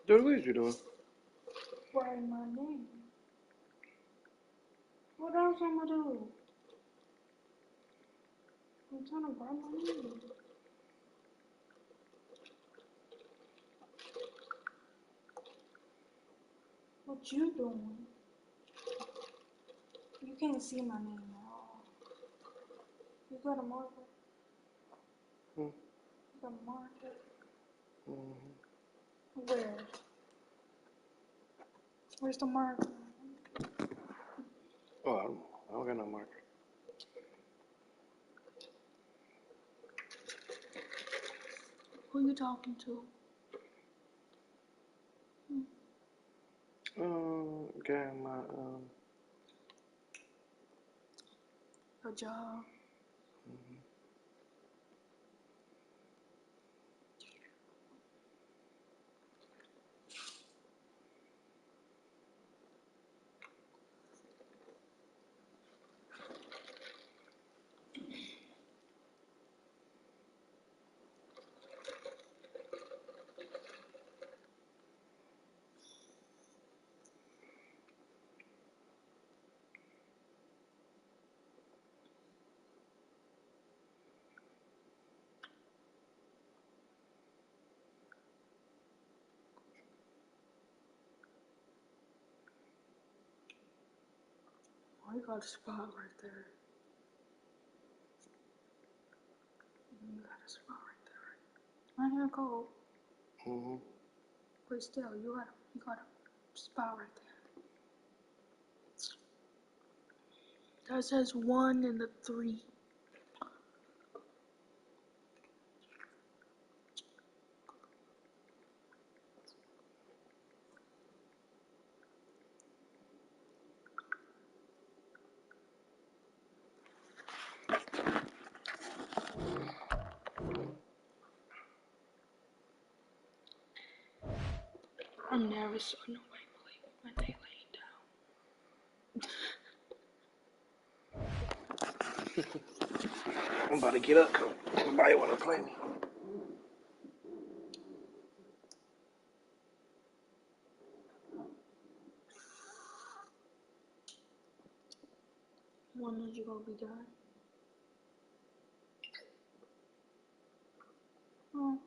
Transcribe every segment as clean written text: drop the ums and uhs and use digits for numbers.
Dude, what is you doing? Writing my name. What else am I doing? I'm trying to write my name. What you doing? You can't see my name at all. You got a marker? Hmm. You got a marker? Mm-hmm. Where? Where's the marker? Oh, I don't got no marker. Who you talking to? Got my Your job. mhm. Oh, you got a spot right there. You got a spot right there. I hear cold. Mhm. But still, you got a spot right there. That says 1 and the 3. I never saw nobody play when they laid down. I'm about to get up. Somebody wanna play me? When is you gonna be done? Oh.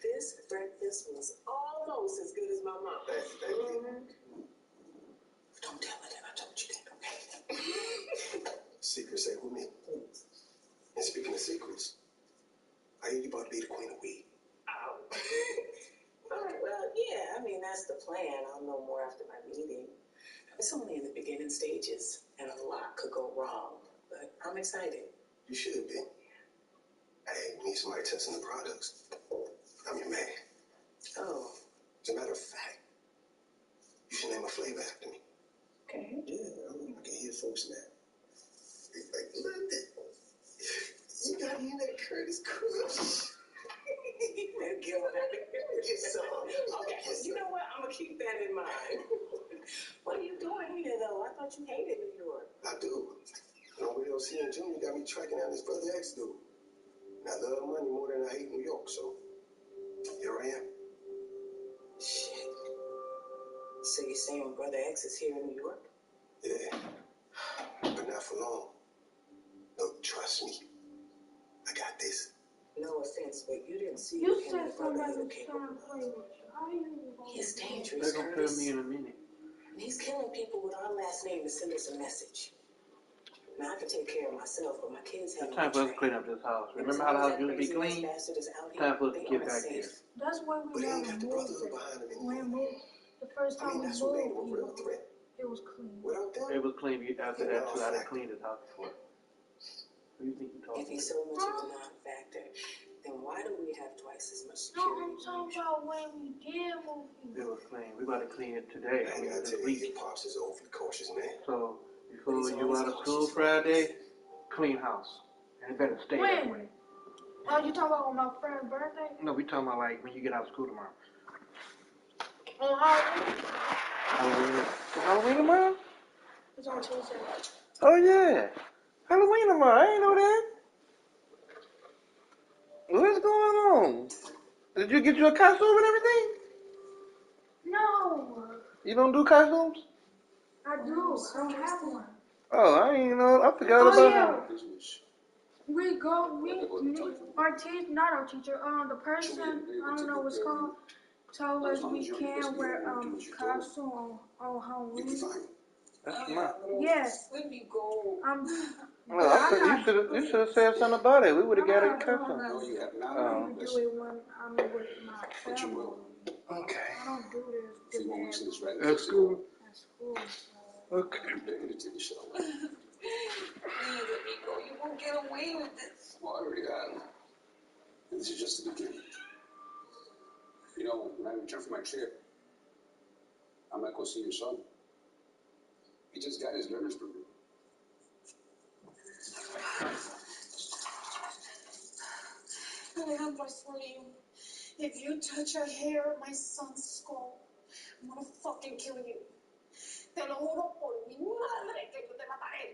This breakfast was almost as good as my mom. Thank you. Don't tell her that I told you that, okay? Secrets stay with me. And speaking of secrets, I hear you about to be the queen of weed. Oh. All right, well, yeah, I mean, that's the plan. I'll know more after my meeting. It's only in the beginning stages, and a lot could go wrong, but I'm excited. You should be. Hey, we need somebody testing the products. I'm your man. Oh. As a matter of fact, you should name a flavor after me. Okay. Yeah, I can hear folks now. Like, London. You got in that Curtis Crush. You better get on that. Get some. Okay, you know what? I'm going to keep that in mind. What are you doing here, though? I thought you hated New York. I do. And over here, C and Junior got me tracking down this brother X dude. And I love money more than I hate New York, so here I am. Shit. So you're saying Brother X is here in New York? Yeah. But not for long. Look, trust me. I got this. No offense, but you didn't see You him said in the brotherhood somebody of was capable. trying to play with you. How you even He's dangerous, They're gonna Curtis. kill me in a minute. And he's killing people with our last name to send us a message. Now, I can take care of myself, but my kids have It's time for us to clean up this house. Remember how the house used to be clean? Time for us to get back here. That's why But we they ain't never got the moved brotherhood it. behind them When we anymore. moved, the first I time mean, that's what made we them a real moved, threat. it was clean. Without them, It was clean after that too. I done cleaned this house before. Who do you think you If talking he's to? so much of a non-factor, then why do we have twice as much No, security? I'm talking about when we did move It here. was clean. We about to clean it today. I I mean, gotta this tell you, week. your pops is overly cautious, man. So before you out of school Friday, clean house, and it better stay that way. When? Oh, you talking about on my friend's birthday? No, we talking about like when you get out of school tomorrow. On Halloween? Halloween. Halloween tomorrow? It's on Tuesday. Oh yeah, Halloween tomorrow. I ain't know that. What's going on? Did you get you a costume and everything? No, You don't do costumes? I do. I don't have one. Oh, I ain't know. I forgot Oh, about yeah. that. Our teacher, not our teacher, the person, I don't know what's called, told us we can't wear, costume on Halloween. That's smart. Yes. Well, you should have said something about it. We would have got a costume. I don't even do it when I'm with my family. Okay. I don't do this. At school. At school. Okay. You won't get away with this. Well, I already have. This is just the beginning. You know, when I return from my trip, I might go see your son. He just got his learner's permit. Alejandro, I swear to you, if you touch a hair of my son's skull, I'm gonna fucking kill you. Te lo juro por mi madre que yo te mataré.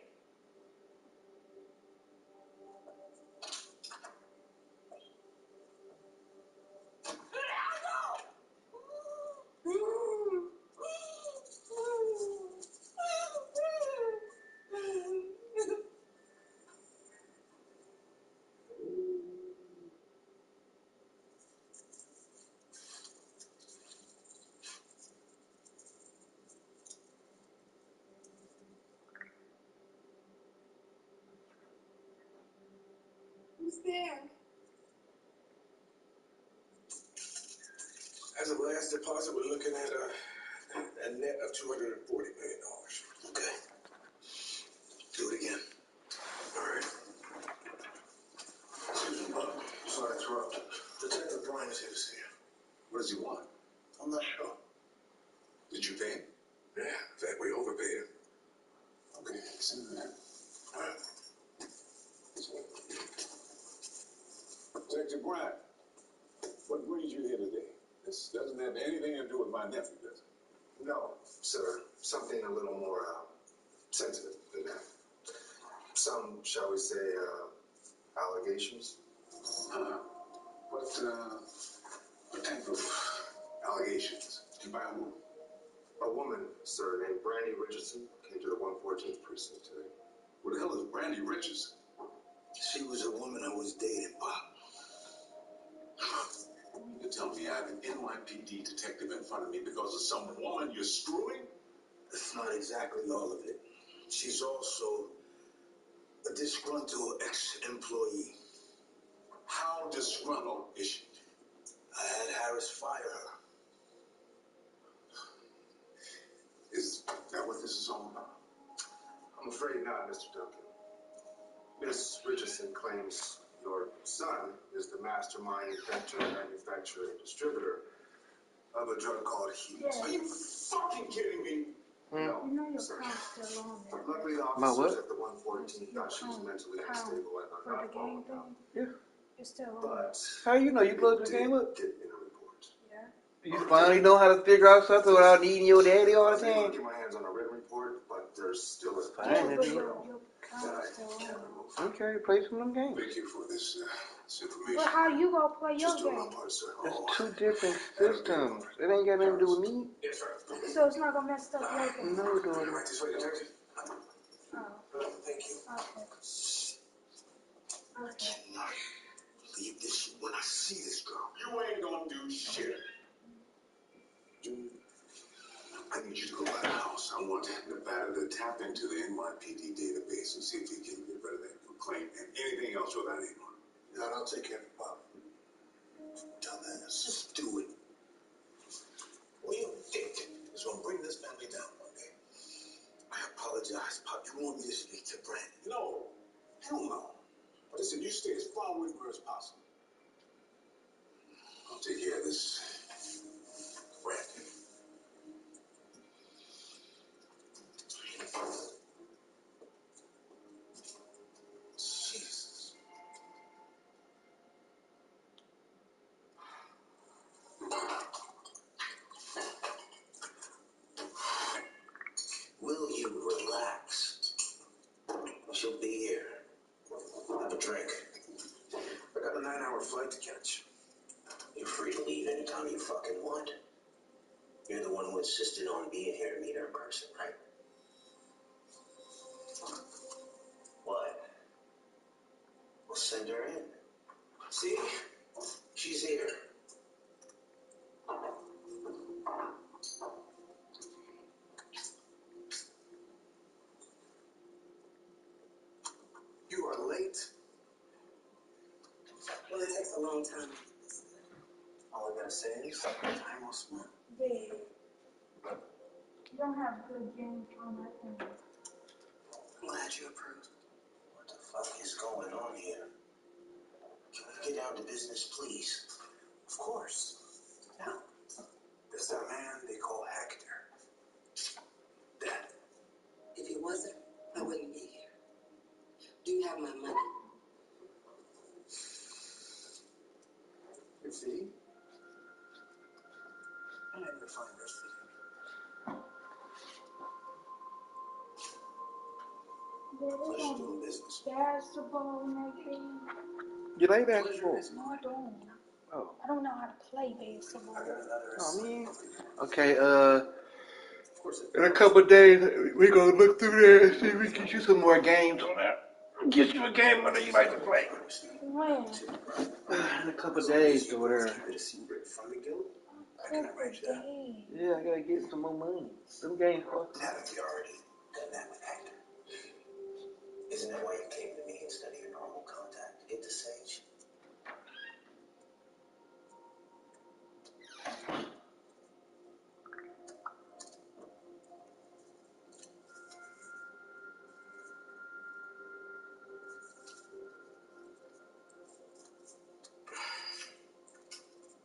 Who's there? As of last deposit, we're looking at a net of $240 million. Okay. Do it again. All right. Excuse me, Bob. Sorry to interrupt. Detective Bryan is here to see you. What does he want? I'm not sure. Did you pay him? Yeah, in fact, we overpaid him. Okay, send him there. All right. Detective Bryant, what brings you here today? This doesn't have anything to do with my nephew, does it? No, sir. Something a little more sensitive than that. Some, shall we say, allegations. What type of allegations? And by whom? A woman, sir, named Brandy Richardson came to the 114th precinct today. Who the hell is Brandy Richardson? She was a woman I was dating, Bob. You tell me I have an NYPD detective in front of me because of some woman you're screwing? That's not exactly all of it. She's also a disgruntled ex-employee. How disgruntled is she? I had Harris fire her. Is that what this is all about? I'm afraid not, Mr. Duncan. Miss Richardson claims your son is the mastermind inventor, manufacturer, and distributor of a drug called Heat. Yeah. Are you fucking kidding me? No, You know your sir. count's still on there. Luckily, the My what? officers at the 114 thought she was mentally unstable and For the not game following up. thing? Yeah. It's still on there. But How you know? You plugged the it game up? did get in a report. Yeah. You finally know how to figure out something without needing your daddy all the I was able to time? get my hands on a written report, but there's still a Fine, Yeah, then. but Fine. your that count's I still on can't there. remove. Okay, play some of them games. Thank you for this information. But how you gonna play your Just doing my game? part, sir. There's two different systems. It ain't got nothing to do with me. Yes, sir. So it's not gonna mess up your game? No, daughter. Right this way, detective. Oh, Thank you. okay. I Okay. cannot leave this shit when I see this girl. You ain't gonna do shit. I need you to go by the house. I want Nevada to tap into the NYPD database and see if he can get rid of that complaint and anything else with that name on it. Now, I'll take care of it, Pop. Dumbass. Just do it. Well, you're a dick. It's gonna bring this family down one day. I apologize, Pop. You want me to speak to Brandon? No. Hell no. But listen, you stay as far away from her as possible. I'll take care of this. Brandon. Jesus. Will you relax? She'll be here. Have a drink. I got a 9-hour flight to catch. You're free to leave anytime you fucking want. You're the one who insisted on being here to meet her in person, right? What? Well, send her in. See? She's here. You are late. Well, it takes a long time. All I gotta say is, time will spent. Yeah. You don't have good games on that thing. I'm glad you approved. What the fuck is going on here? Can we get down to business, please? Of course. Now, There's that man they call Hector. Dead. If he wasn't, I wouldn't be here. Do you have my money? Your fee? And your fine receipt. Yeah, they pleasure don't doing business. basketball and everything. You like basketball? No, I don't. Oh. I don't know how to play basketball. I got another Oh, man. assignment. Okay, Of course, in a couple of days, we're gonna look through there and see if we can get you some more games on that. Get you a game that you like to play. When? In a couple of days, daughter. Keep it a secret from the guild. I can arrange that. Dang. Yeah, I gotta get some more money. Them games cost. Haven't you already done that with Hector? Isn't that why you came to me instead of your normal contact? Get the sage.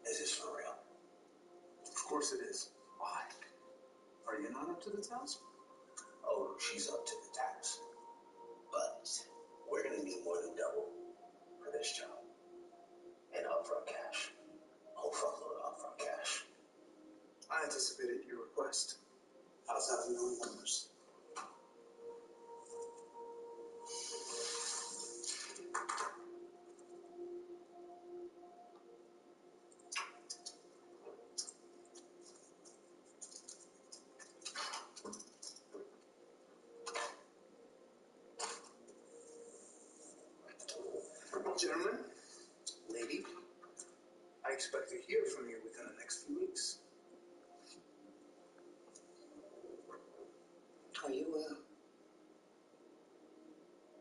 Is this for real? Of course it is. Why? Are you not up to the task? Oh, she's up to the task. But we're gonna need more than double for this job. And upfront cash. Whole fuckload of upfront cash. I anticipated your request. How's that in known numbers? Gentlemen, lady, expect to hear from you within the next few weeks. Are you,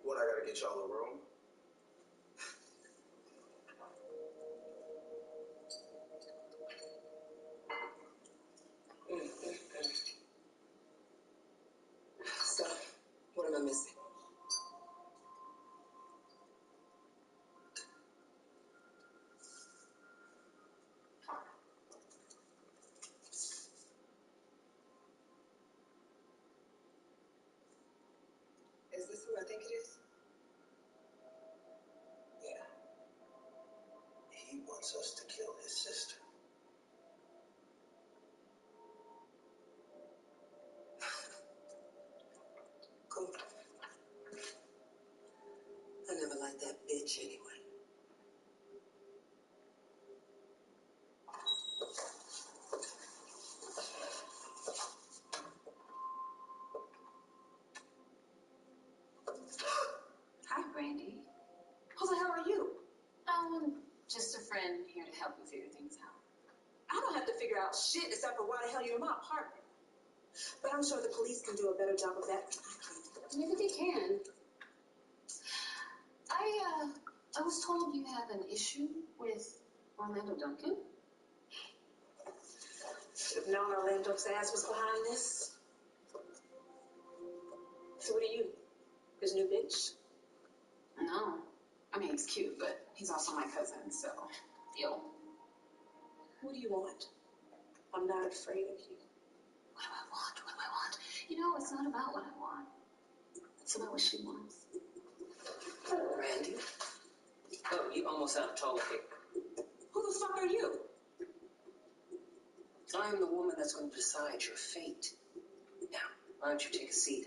What, I gotta get y'all a room? So, what am I missing? Is this who I think it is? Yeah. He wants us to kill his sister. Cool. I never liked that bitch anyway. Hi, Brandy. Who the hell are you? Just a friend here to help you figure things out. I don't have to figure out shit except for why the hell you're in my apartment. But I'm sure the police can do a better job of that. Maybe they can. I was told you have an issue with Orlando Duncan. Should have known Orlando's ass was behind this. So what are you? His new bitch? No. I mean, he's cute, but he's also my cousin, so, deal. What do you want? I'm not afraid of you. What do I want? What do I want? You know, it's not about what I want. It's about what she wants. Randy? Oh, you almost out of toilet paper. Who the fuck are you? I am the woman that's going to decide your fate. Now, why don't you take a seat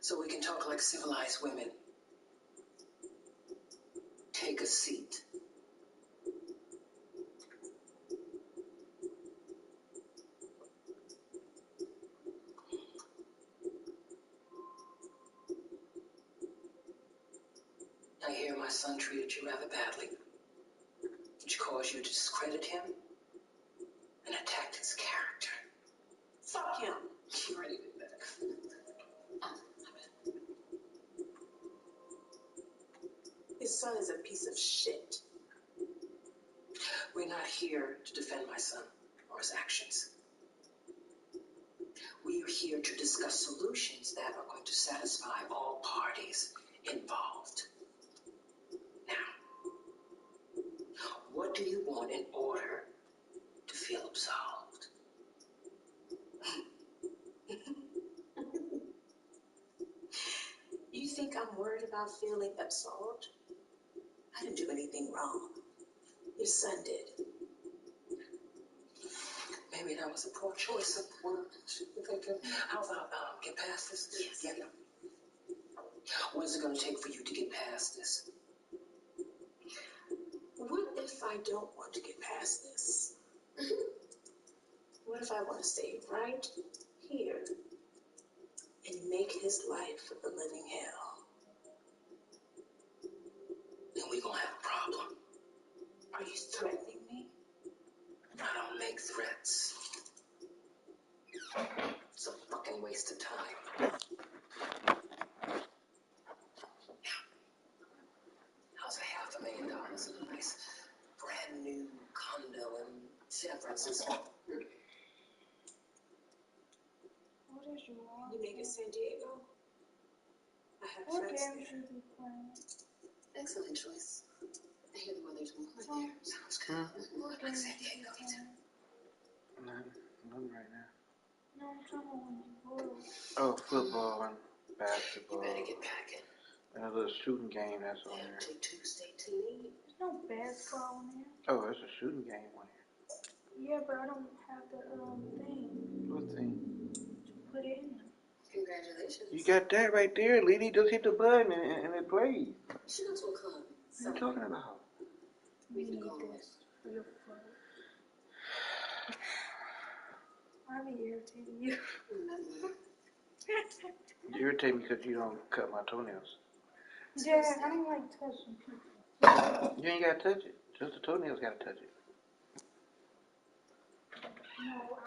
so we can talk like civilized women? Take a seat. I hear my son treated you rather badly, which caused you to discredit him and attack his character. Fuck him. You already did that. His son is a piece of shit. We're not here to defend my son or his actions. We are here to discuss solutions that are going to satisfy all parties involved. Now, what do you want in order to feel absolved? You think I'm worried about feeling absolved? I didn't do anything wrong. Your son did. Maybe that was a poor choice of words. How about get past this? Yes. Yeah. What is it going to take for you to get past this? What if I don't want to get past this? What if I want to stay right here and make his life a living hell? Then we're going to have a problem. Are you threatening me? I don't make threats. It's a fucking waste of time. How's $500,000 in a nice brand new condo in San Francisco? What is you want? You make it San Diego? I have What friends game there. should we play? Excellent choice. I hear the weather's warm there. Sounds good. What Like game San should we Diego, play? Nothing right now. No, I'm talking about when you go. Oh, football and You basketball. better get packing. And a little shooting game that's on there. Until Tuesday to leave. There's no basketball in there. Oh, there's a shooting game on here. Yeah, but I don't have the thing What thing? to put it in there. Congratulations. You got that right there, lady. Just hit the button and it plays. You should go to a club. What are you talking about? We can go Need with. this for your phone. I be irritating you. You irritate me because you don't cut my toenails. Yeah, I don't like touching people. You ain't got to touch it. Just the toenails got to touch it. No,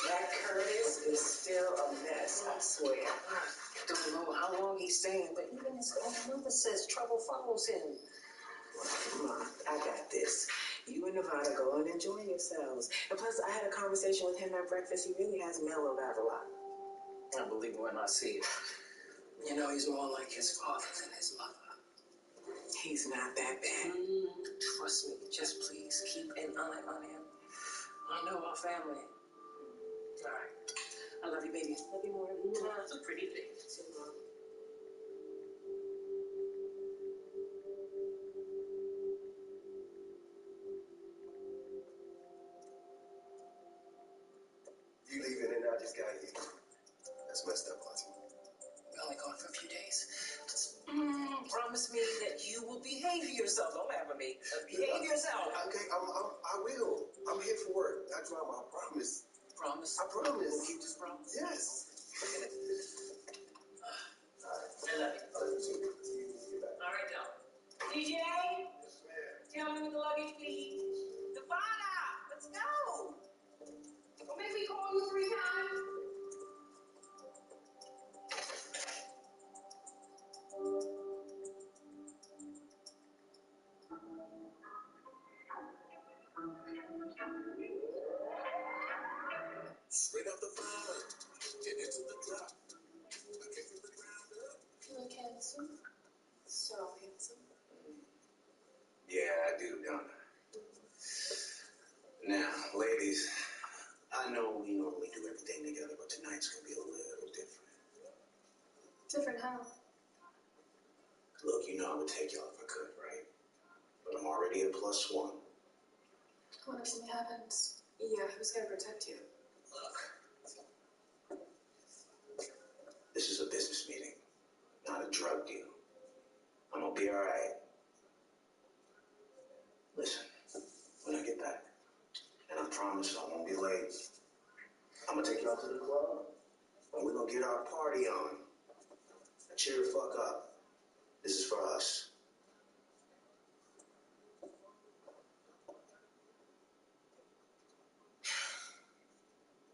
That Curtis is still a mess, I swear. I don't know how long he's staying, but even his own mother says trouble follows him. Ma, I got this. You and Nevada go and enjoy yourselves. And plus, I had a conversation with him at breakfast. He really has mellowed out a lot. I believe it when I see it. You know, he's more like his father than his mother. He's not that bad. Trust me. Just please keep an eye on him. I know our family. All right. I love you, baby. Love you more. It's a pretty thing. You leaving and I just got here. That's messed up, Auntie. We're only gone for a few days. Just promise me that you will behave yourself. Don't laugh at me. Behave yourself. Okay, I will. I'm here for work. Not drama, I promise. Promise? I promise. We'll keep this promise? Yes. I love you. All right, now. DJ? Yes, ma'am. Tell me with the luggage, please. Devada, let's go. Or maybe we call you 3 times. Straight up the fire. Get into the drop. I came from the ground up. You look handsome. So handsome. Yeah, I do, don't I? Now, ladies, I know we normally do everything together, but tonight's gonna be a little different. different how? Look, you know I would take y'all if I could, right? But I'm already at +1. What if something happens? Yeah, who's gonna protect you? Look, this is a business meeting, not a drug deal. I'm gonna be all right. Listen, when I get back, and I promise I won't be late, I'm gonna take y'all to the club, and we're gonna get our party on. Now cheer the fuck up. This is for us.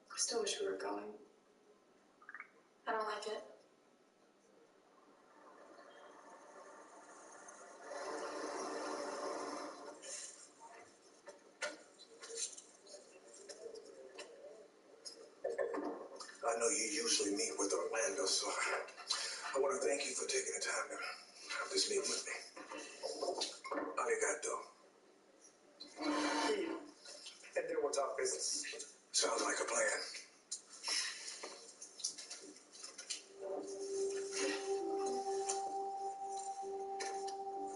I still wish we were going. I don't like it. I know you usually meet with Orlando, so I want to thank you for taking the time to have this meeting with me. Arigato. And then we'll talk business. Sounds like a plan.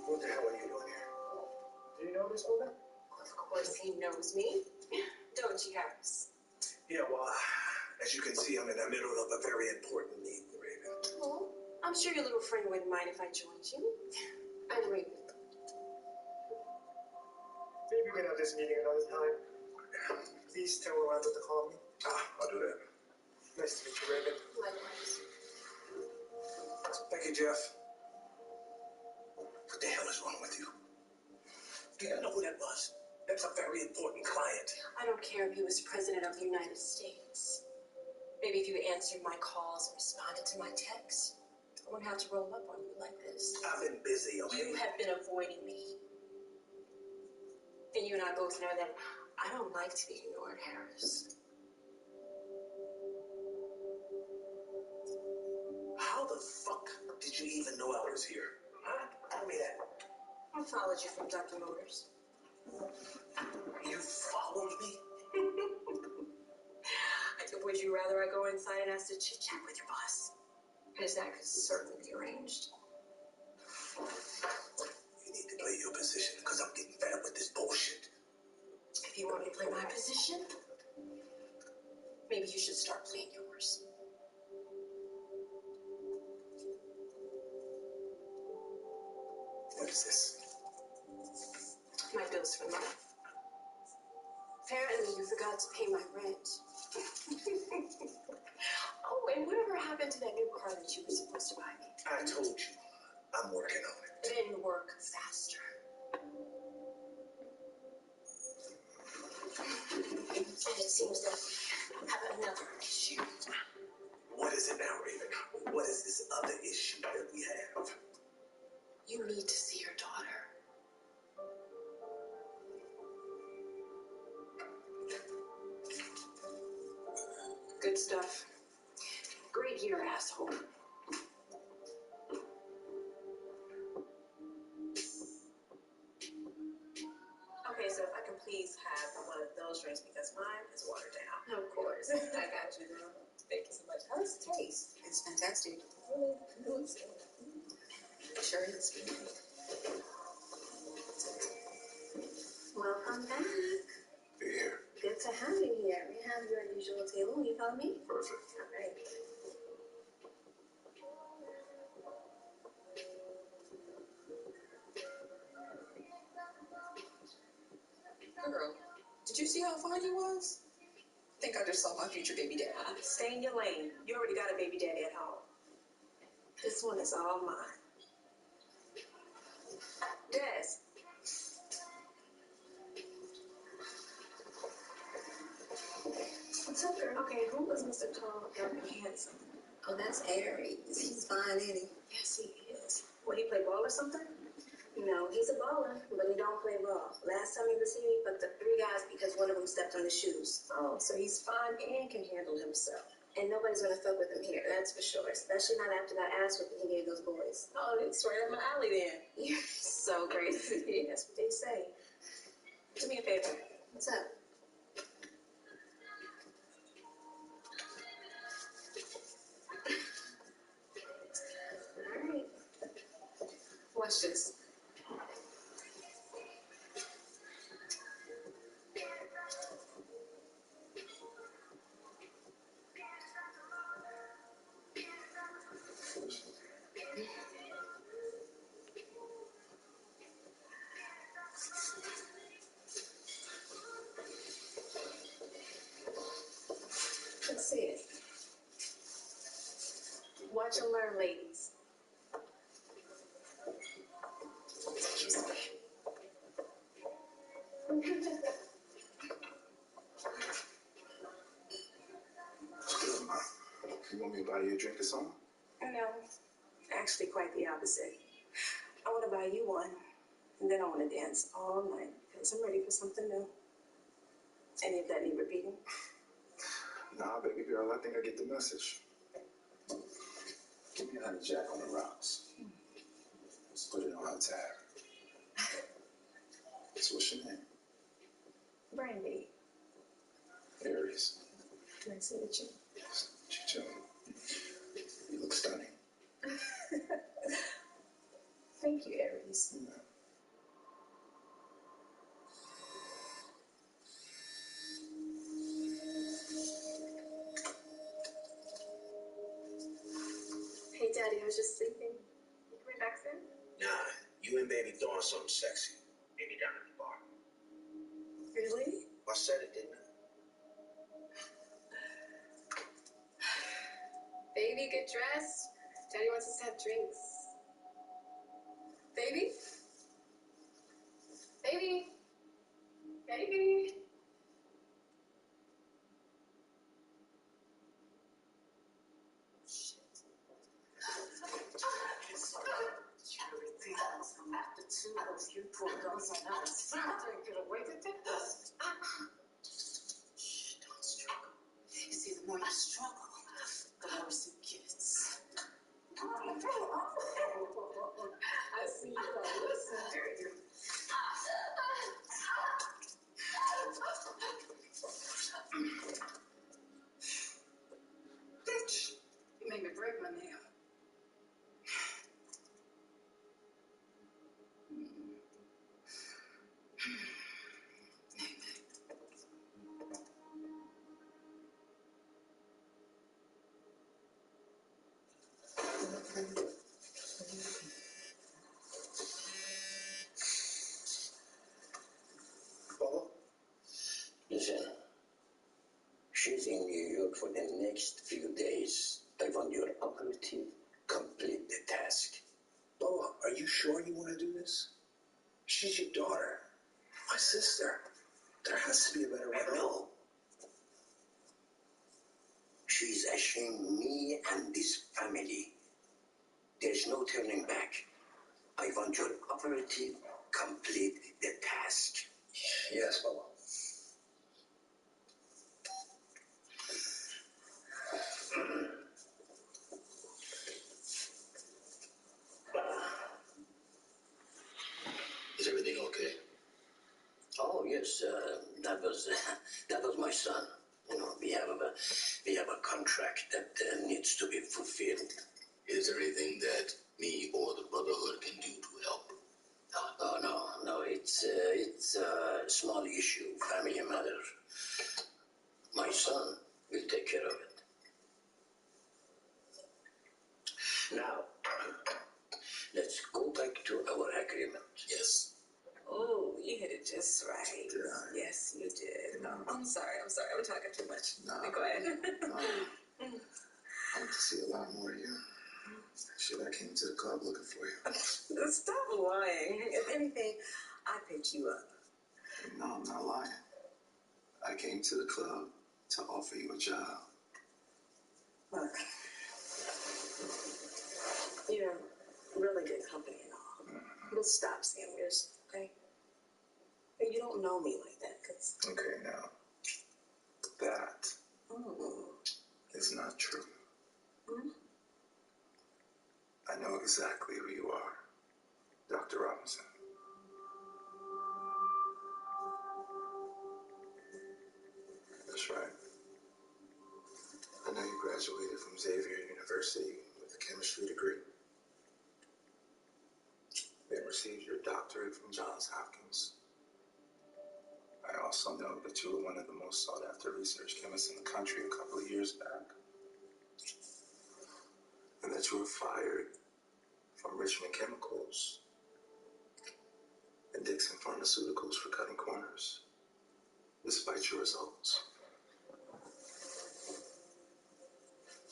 What the hell are you doing here? Do you know this woman? Of course he knows me. Don't you, Harris? Yeah, well, as you can see, I'm in the middle of a very important meeting, Raven. Well, I'm sure your little friend wouldn't mind if I joined you. I'm Raven. Maybe we can have this meeting another time. Please tell Orlando to call me. I'll do that. Nice to meet you, Raven. Likewise. Thank you, Jeff. What the hell is wrong with you? Do you know who that was? That's a very important client. I don't care if he was president of the United States. Maybe if you answered my calls and responded to my texts, I wouldn't have to roll up on you like this. I've been busy, okay? You have been avoiding me. And you and I both know that I don't like to be ignored, Harris. How the fuck did you even know I was here? Huh? Tell me that. I followed you from Dunkin' Motors. You followed me? Would you rather I go inside and ask to chit-chat with your boss? Because that could certainly be arranged. You need to play your position, because I'm getting fed up with this bullshit. If you want me to play my position, maybe you should start playing yours. What is this? My bills for the month. Apparently you forgot to pay my rent. Oh, and whatever happened to that new car that you were supposed to buy me? I told you, I'm working on it. Then work faster. And it seems that we have another issue. What is it now, Raven? What is this other issue that we have? You need to see your daughter. Good stuff. Great year, asshole. Okay, so if I can please have one of those drinks because mine is watered down. Of course. I got you, girl. Thank you so much. How does it taste? It's fantastic. Really? It looks good. It sure is. Welcome back. Here. Good to have you here. We have your usual table. Will you follow me? Perfect. All right. Girl, did you see how fine he was? I think I just saw my future baby dad. Stay in your lane. You already got a baby daddy at home. This one is all mine. Des. What's up, girl? Okay, who was Mr. Tall, dark, and handsome? Oh, that's Aries. He's fine, ain't he? Yes, he is. What, he play ball or something? No, he's a baller, but he don't play ball. Last time he was here, he fucked up 3 guys because one of them stepped on his shoes. Oh, so he's fine and can handle himself. And nobody's gonna fuck with him here, that's for sure. Especially not after that ass whipping he gave those boys. Oh, it's right up my alley then. You're so crazy. That's what they say. Do me a favor. What's up? All right. Watch this. Let's see it. Watch and learn, ladies. Excuse me. Good, Ma. You want me to buy you a drink or something? No, actually quite the opposite. I want to buy you one, and then I want to dance all night because I'm ready for something new. Any of that need repeating? Nah, baby girl, I think I get the message. Give me a honey jack on the rocks. Let's put it on her tab. So what's your name? Brandy, Aries. nice to meet you. Chicho. You look stunning. Thank you, Aries. Yeah. Hey, Daddy, I was just sleeping. You coming back soon? Nah, you and baby throwing something sexy. Maybe down at the bar. Really? I said it, didn't I? Baby, get dressed. Daddy wants us to have drinks. Baby? Baby? Baby? Everything else after 2 of you poor girls are not as smart to get away with it. Shh, don't struggle. You see, the more you struggle, the worse it gets. for the next few days. I want your operative complete the task. Lola, are you sure you want to do this? She's your daughter. My sister. There has to be a better way. No. She's ashamed me and this family. There's no turning back. I want your operative complete the task. Yes, Baba. Is everything okay? Oh yes, that was my son. You know, we have a contract that needs to be fulfilled. Is there anything that me or the Brotherhood can do to help? No. It's a small issue, family matter. My son will take care of it. Now, let's go back to our agreement. Yes. Oh, you hit it just right. Yes, you did. No, I'm sorry. I'm talking too much. No. Go ahead. I want to see a lot more of you. Shit, I came to the club looking for you. Stop lying. If anything, I picked you up. No, I'm not lying. I came to the club to offer you a job. Look, you're really good company and all. We'll stop saying weird, okay? But you don't know me like that, cause. Okay, now that is not true. I know exactly who you are, Dr. Robinson. That's right. I know you graduated from Xavier University with a chemistry degree. Then received your doctorate from Johns Hopkins. I also know that you were one of the most sought-after research chemists in the country a couple of years back. And that you were fired from Richmond Chemicals and Dixon Pharmaceuticals for cutting corners, despite your results.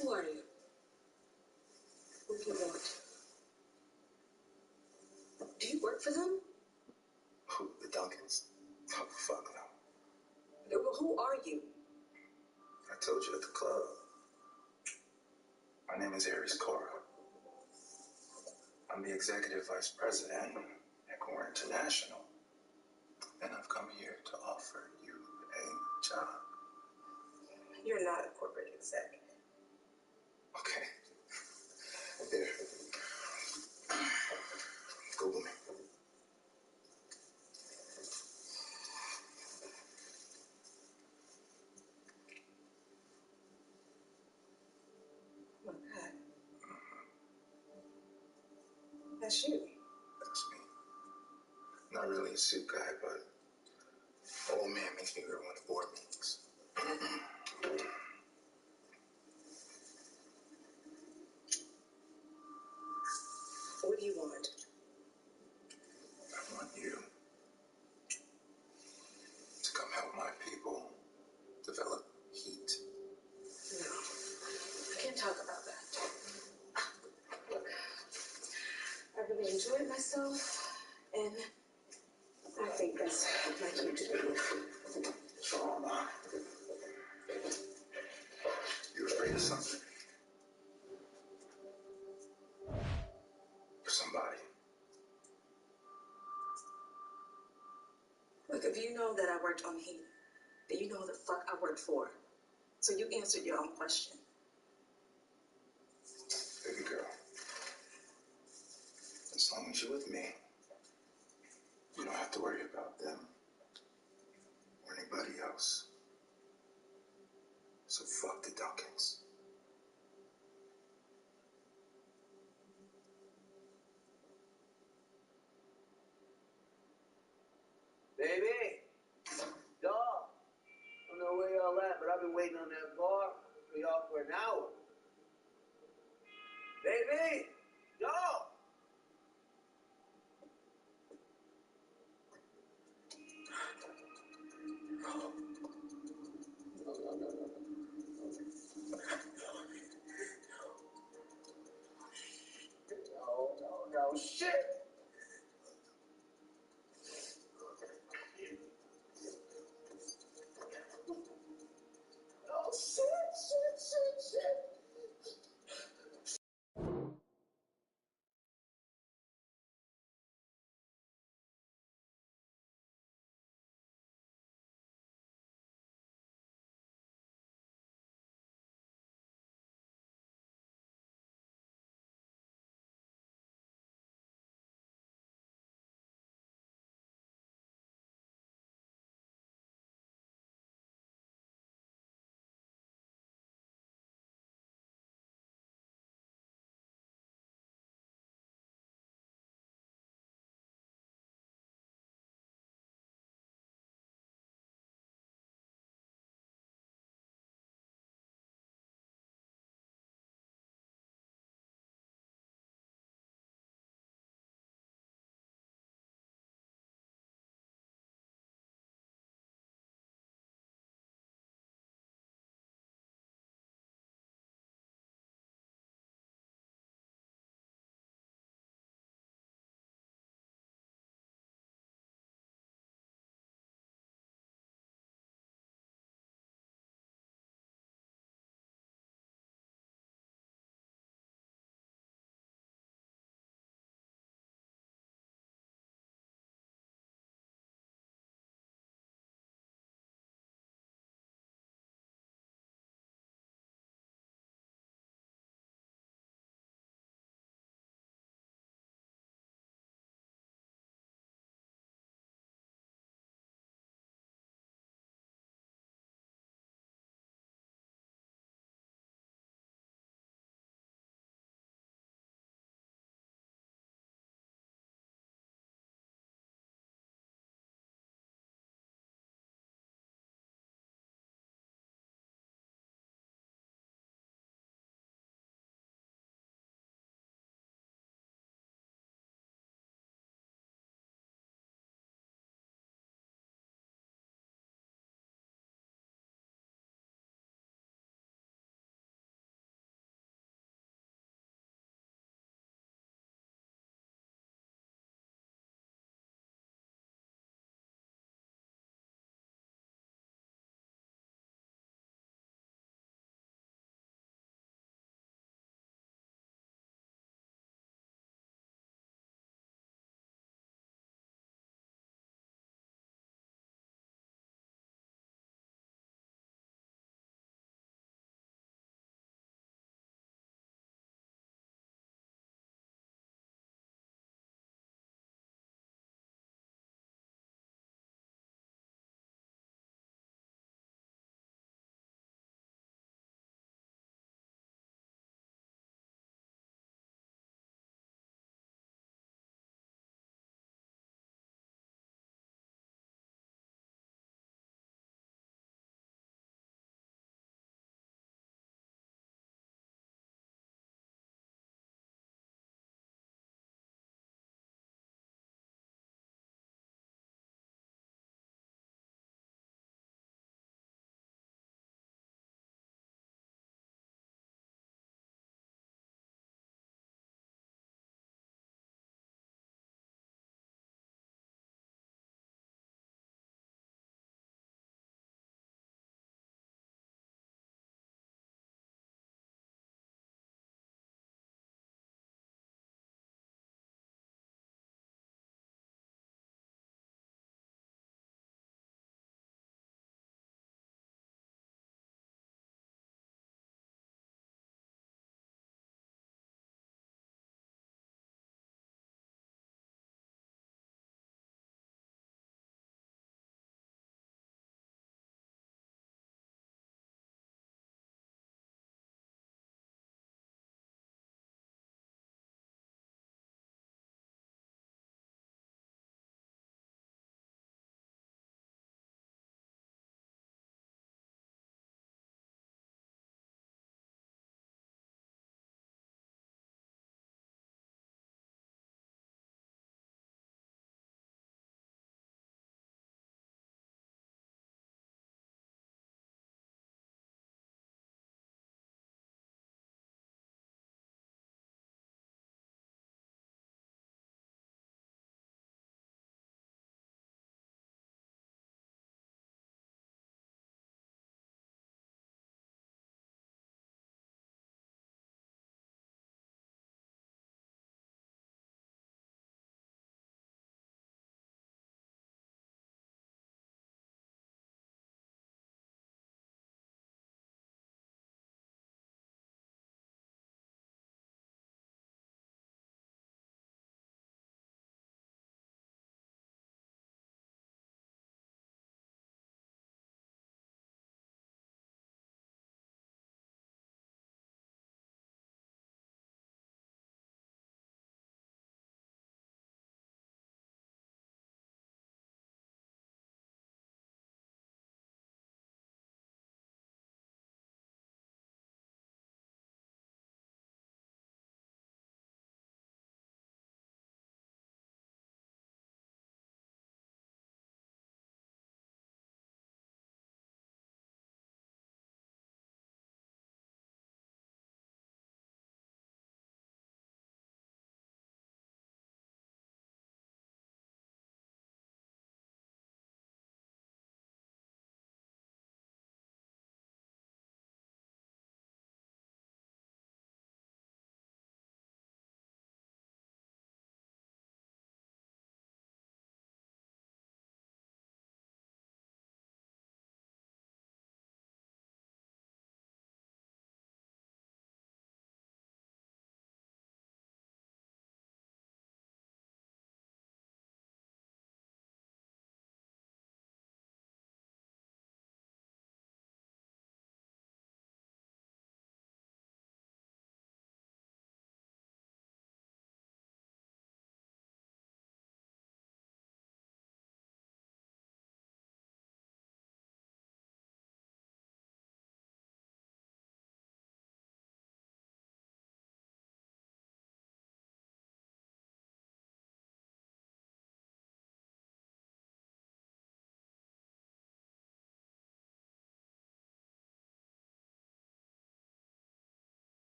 Who are you? Who do you want? Do you work for them? Who, the Duncans? Oh, fuck no. Well, who are you? I told you at the club. My name is Aries Cora. I'm the executive vice president at Core International, and I've come here to offer you a job. You're not a corporate exec. Okay. There. Google me. Oh, God. That's you. That's me. Not really a suit guy, but old man makes me go to one of the board meetings. What do you want? I want you to come help my people develop heat. No. I can't talk about that. Look, I really enjoyed myself, and I think that's like you to do. So am I. You afraid of something? Or somebody? Look, if you know that I worked on heat, then you know who the fuck I worked for. So you answered your own question. Baby girl. As long as you're with me, you don't have to worry about them or anybody else. So fuck the Duncans. Baby! Dog! I don't know where y'all at, but I've been waiting on that bar for y'all for an hour. Baby! Dog! No. Oh shit! Oh shit!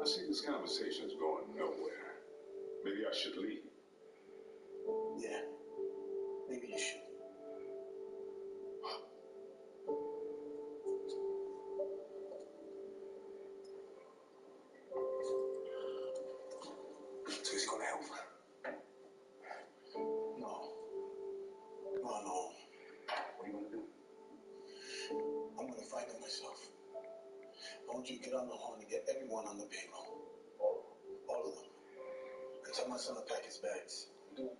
I see this conversation is going nowhere. Maybe I should leave. Yeah, maybe you should. So he's gonna help? No. No. What are you gonna do? I'm gonna find it myself. I want you to get on the horn and get everyone on the payroll. All of them. And tell my son to pack his bags. Do.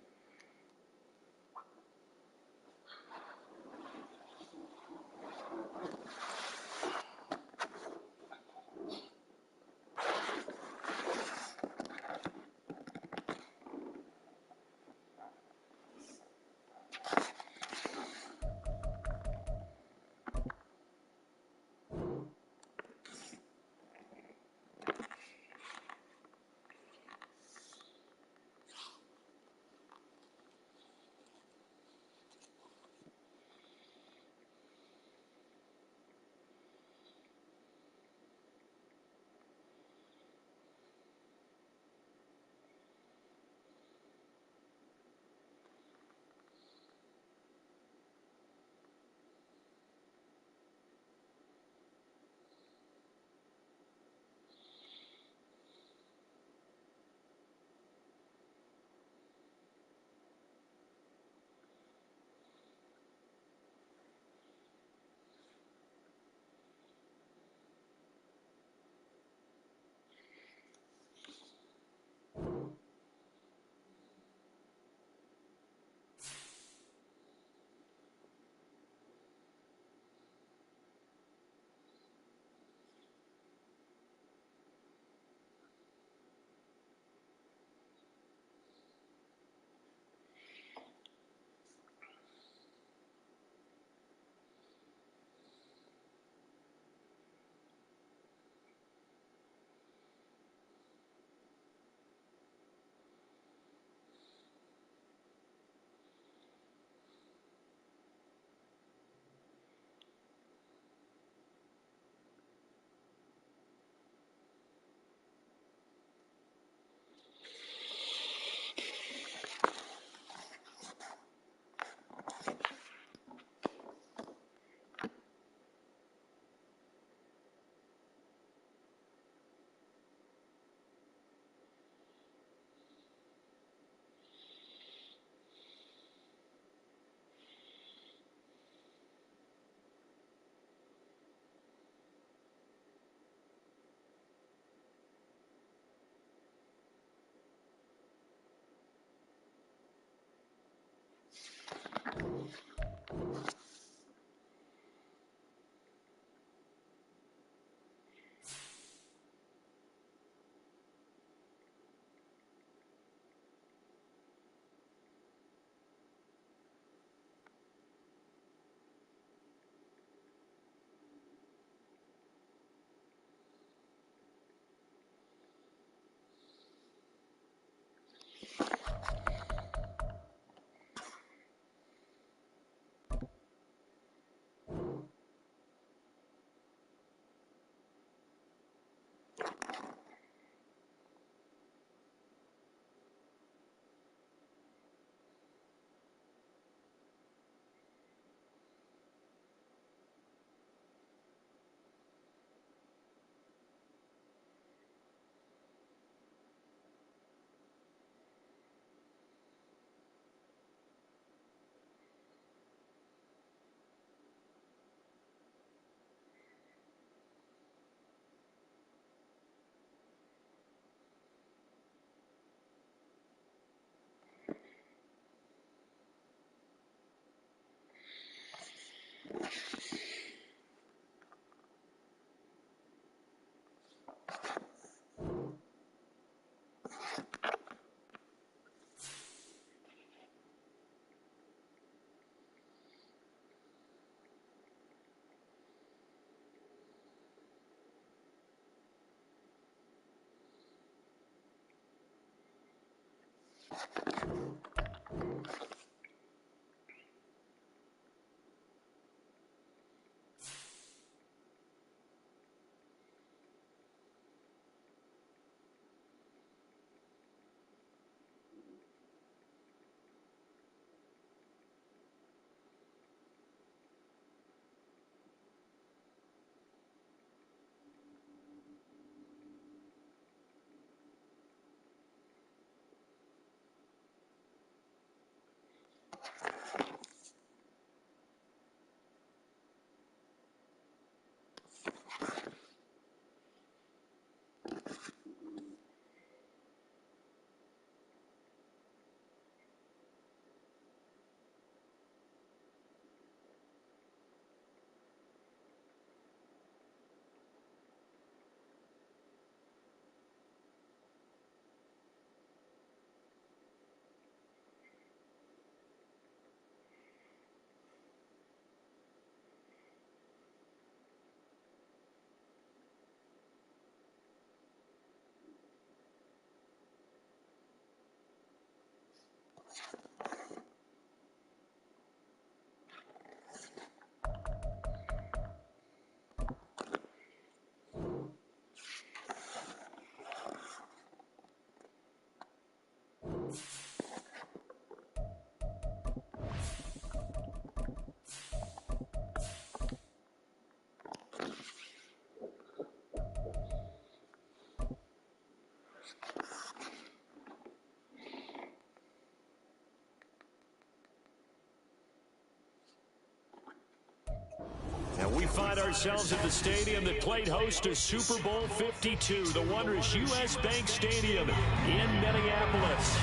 find ourselves at the stadium that played host to Super Bowl 52, the wondrous U.S. Bank Stadium in Minneapolis.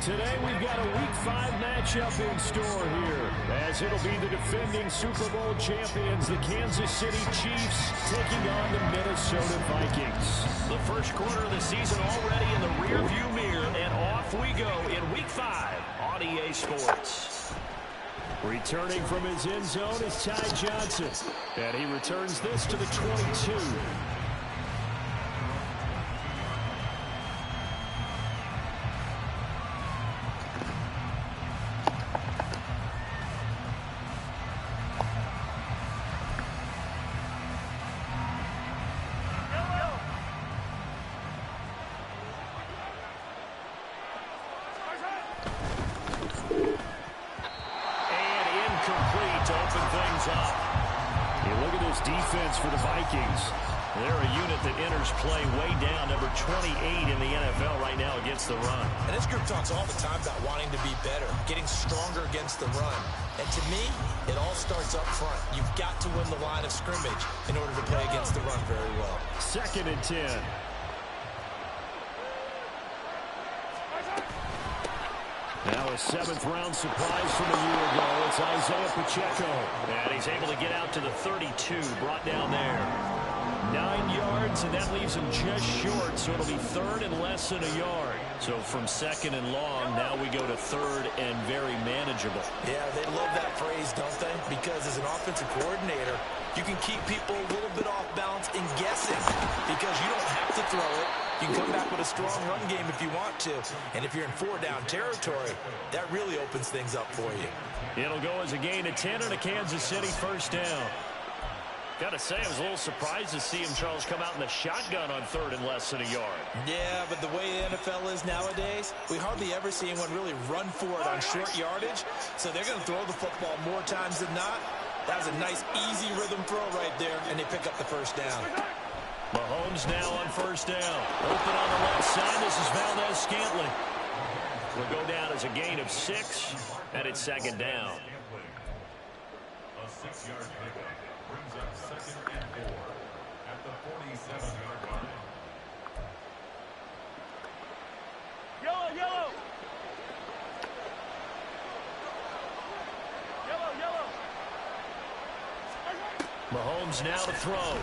Today we've got a Week 5 matchup in store here, as it'll be the defending Super Bowl champions, the Kansas City Chiefs, taking on the Minnesota Vikings. The first quarter of the season already in the rearview mirror, and off we go in Week 5 on EA Sports. Returning from his end zone is Ty Johnson, and he returns this to the 22. Defense for the Vikings. They're a unit that enters play way down, number 28 in the NFL right now against the run. And this group talks all the time about wanting to be better, getting stronger against the run. And to me, it all starts up front. You've got to win the line of scrimmage in order to play against the run very well. 2nd and 10. Now a 7th-round surprise from a year ago. It's Isaiah Pacheco. And he's able to get out to the 32, brought down there. 9 yards, and that leaves him just short, so it'll be 3rd and less than a yard. So from 2nd and long, now we go to 3rd and very manageable. Yeah, they love that phrase, don't they? Because as an offensive coordinator, you can keep people a little bit off balance and guessing because you don't have to throw it. You can come back with a strong run game if you want to. And if you're in 4-down territory, that really opens things up for you. It'll go as a gain of 10 and a Kansas City 1st down. Got to say, I was a little surprised to see him, Charles, come out in the shotgun on 3rd and less than a yard. Yeah, but the way the NFL is nowadays, we hardly ever see anyone really run for it on short yardage. So they're going to throw the football more times than not. That was a nice, easy rhythm throw right there, and they pick up the 1st down. Mahomes now on 1st down. Open on the left side. This is Valdez-Scantling. Will go down as a gain of 6, and it's 2nd down. A 6-yard pickup brings up 2nd and 4 at the 47-yard line. Yellow, yellow. Yellow, yellow. Mahomes now to throw.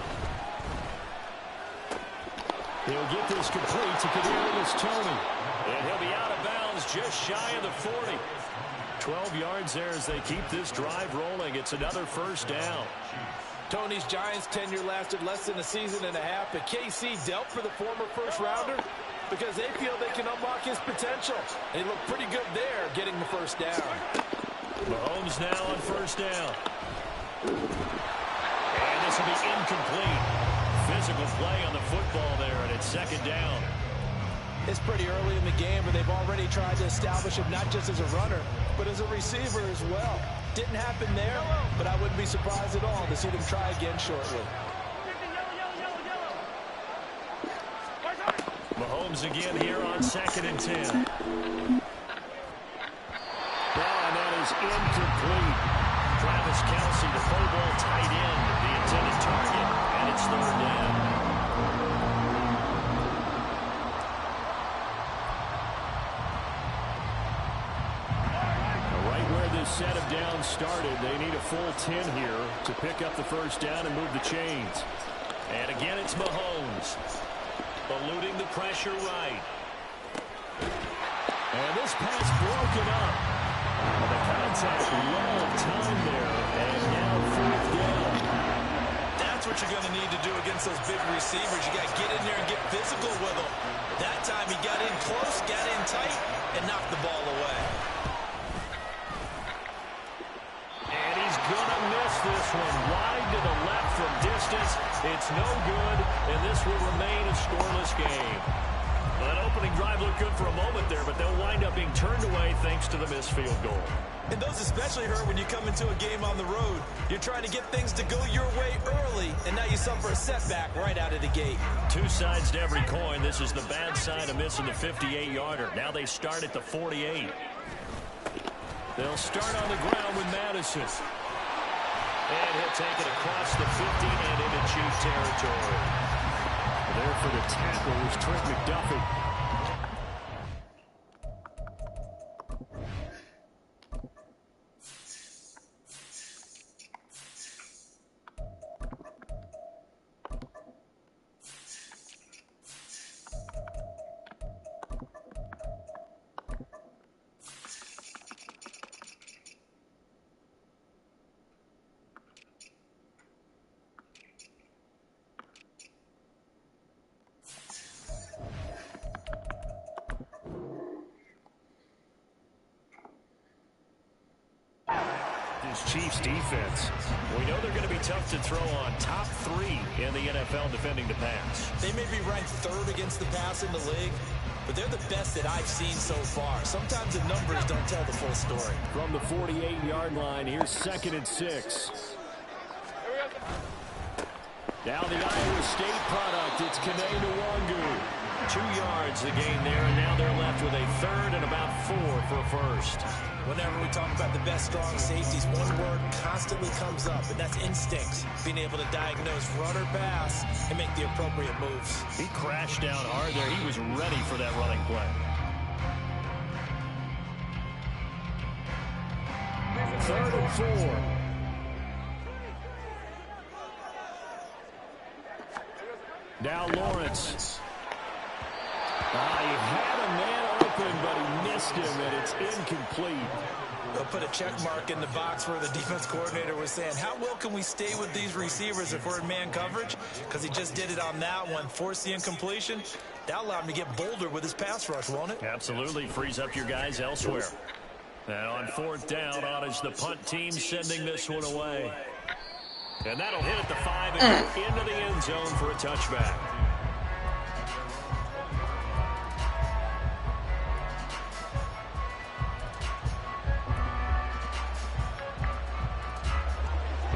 He'll get this complete to Kadarius Toney. And he'll be out of bounds just shy of the 40. 12 yards there as they keep this drive rolling. It's another 1st down. Tony's Giants tenure lasted less than a season and a half, but KC dealt for the former 1st-rounder because they feel they can unlock his potential. And he looked pretty good there getting the 1st down. Mahomes now on 1st down. And this will be incomplete. Physical play on the football there, and it's 2nd down. It's pretty early in the game, but they've already tried to establish him not just as a runner, but as a receiver as well. Didn't happen there, but I wouldn't be surprised at all to see them try again shortly. Mahomes again here on 2nd and 10. And that is incomplete. Travis Kelce, the Pro Bowl tight end, the intended target, and it's 3rd down. Right where this set of downs started, they need a full 10 here to pick up the 1st down and move the chains. And again, it's Mahomes. Eluding the pressure right. And this pass broken up. The contact, long time there, and now 4th down. That's what you're going to need to do against those big receivers. You got to get in there and get physical with them. That time he got in close, got in tight, and knocked the ball away. And he's going to miss this one. Wide to the left from distance. It's no good, and this will remain a scoreless game. That opening drive looked good for a moment there, but they'll wind up being turned away thanks to the missed field goal. And those especially hurt when you come into a game on the road. You're trying to get things to go your way early, and now you suffer a setback right out of the gate. Two sides to every coin. This is the bad side of missing the 58-yarder. Now they start at the 48. They'll start on the ground with Madison. And he'll take it across the 50 and into Chief territory. There for the tackle was Trent McDuffie. Chiefs defense. We know they're going to be tough to throw on. Top 3 in the NFL defending the pass. They may be ranked 3rd against the pass in the league, but they're the best that I've seen so far. Sometimes the numbers don't tell the full story. From the 48-yard line, here's 2nd and 6. Now the Iowa State product, it's Kene Nwangu. 2 yards the gain there, and now they're left with a 3rd and about 4 for a first. Whenever we talk about the best strong safeties, one word constantly comes up, and that's instincts. Being able to diagnose run or pass and make the appropriate moves. He crashed down hard there. He was ready for that running play. 3rd and 4. Now Lawrence. He had a man open, but he missed him, and it's incomplete. They'll put a check mark in the box where the defense coordinator was saying, how well can we stay with these receivers if we're in man coverage? Because he just did it on that one, forced the incompletion. That allowed him to get bolder with his pass rush, won't it? Absolutely. Frees up your guys elsewhere. And on 4th down, on is the punt team sending this one away. And that'll hit at the 5 and go into the end zone for a touchback.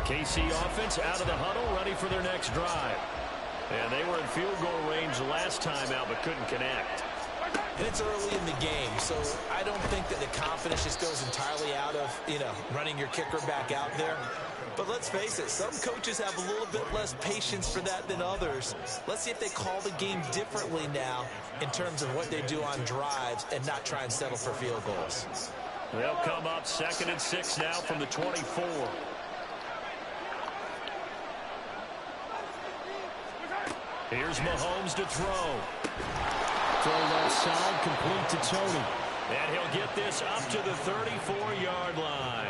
KC offense out of the huddle, ready for their next drive. And they were in field goal range last time out, but couldn't connect. And it's early in the game, so I don't think that the confidence just goes entirely out of, running your kicker back out there. But let's face it, some coaches have a little bit less patience for that than others. Let's see if they call the game differently now in terms of what they do on drives and not try and settle for field goals. They'll come up 2nd and 6 now from the 24. Here's Mahomes to throw. Throw left side, complete to Tony. And he'll get this up to the 34-yard line.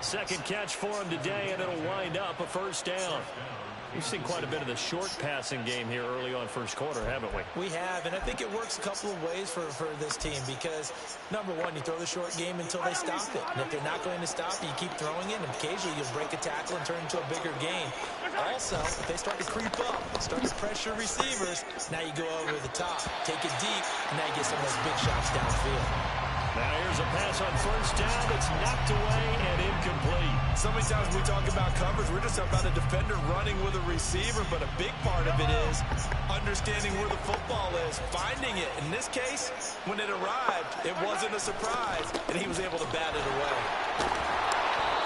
2nd catch for him today, and it'll wind up a 1st down. We've seen quite a bit of the short passing game here early on 1st quarter, haven't we? We have, and I think it works a couple of ways for this team because, number one, you throw the short game until they stop it. And if they're not going to stop it, you keep throwing it, and occasionally you'll break a tackle and turn it into a bigger game. Also, if they start to creep up, start to pressure receivers, now you go over the top, take it deep, and now you get some of those big shots downfield. Now here's a pass on 1st down. It's knocked away and incomplete. So many times we talk about coverage, we're just about a defender running with a receiver, but a big part of it is understanding where the football is, finding it. In this case, when it arrived, it wasn't a surprise, and he was able to bat it away.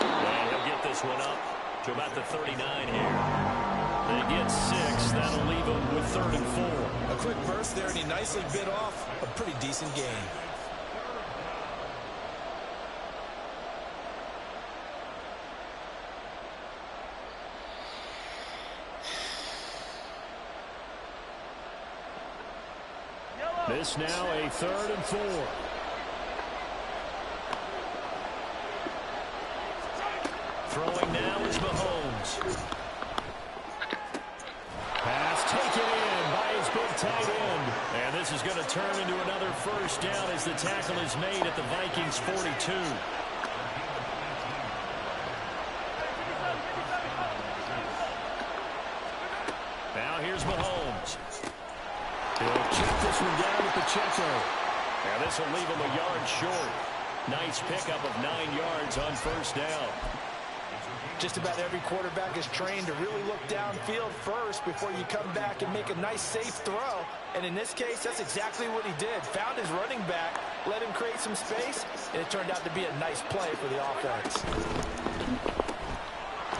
And he'll get this one up to about the 39 here. They get 6. That'll leave them with 3rd and 4. A quick burst there, and he nicely bit off a pretty decent gain. This now a 3rd and 4. Throwing now is Mahomes. Pass taken in by his big tight end. And this is going to turn into another 1st down as the tackle is made at the Vikings 42. Now here's Mahomes. He'll check this one down at Pacheco. And this will leave him a yard short. Nice pickup of 9 yards on 1st down. Just about every quarterback is trained to really look downfield first before you come back and make a nice, safe throw. And in this case, that's exactly what he did. Found his running back, let him create some space, and it turned out to be a nice play for the offense.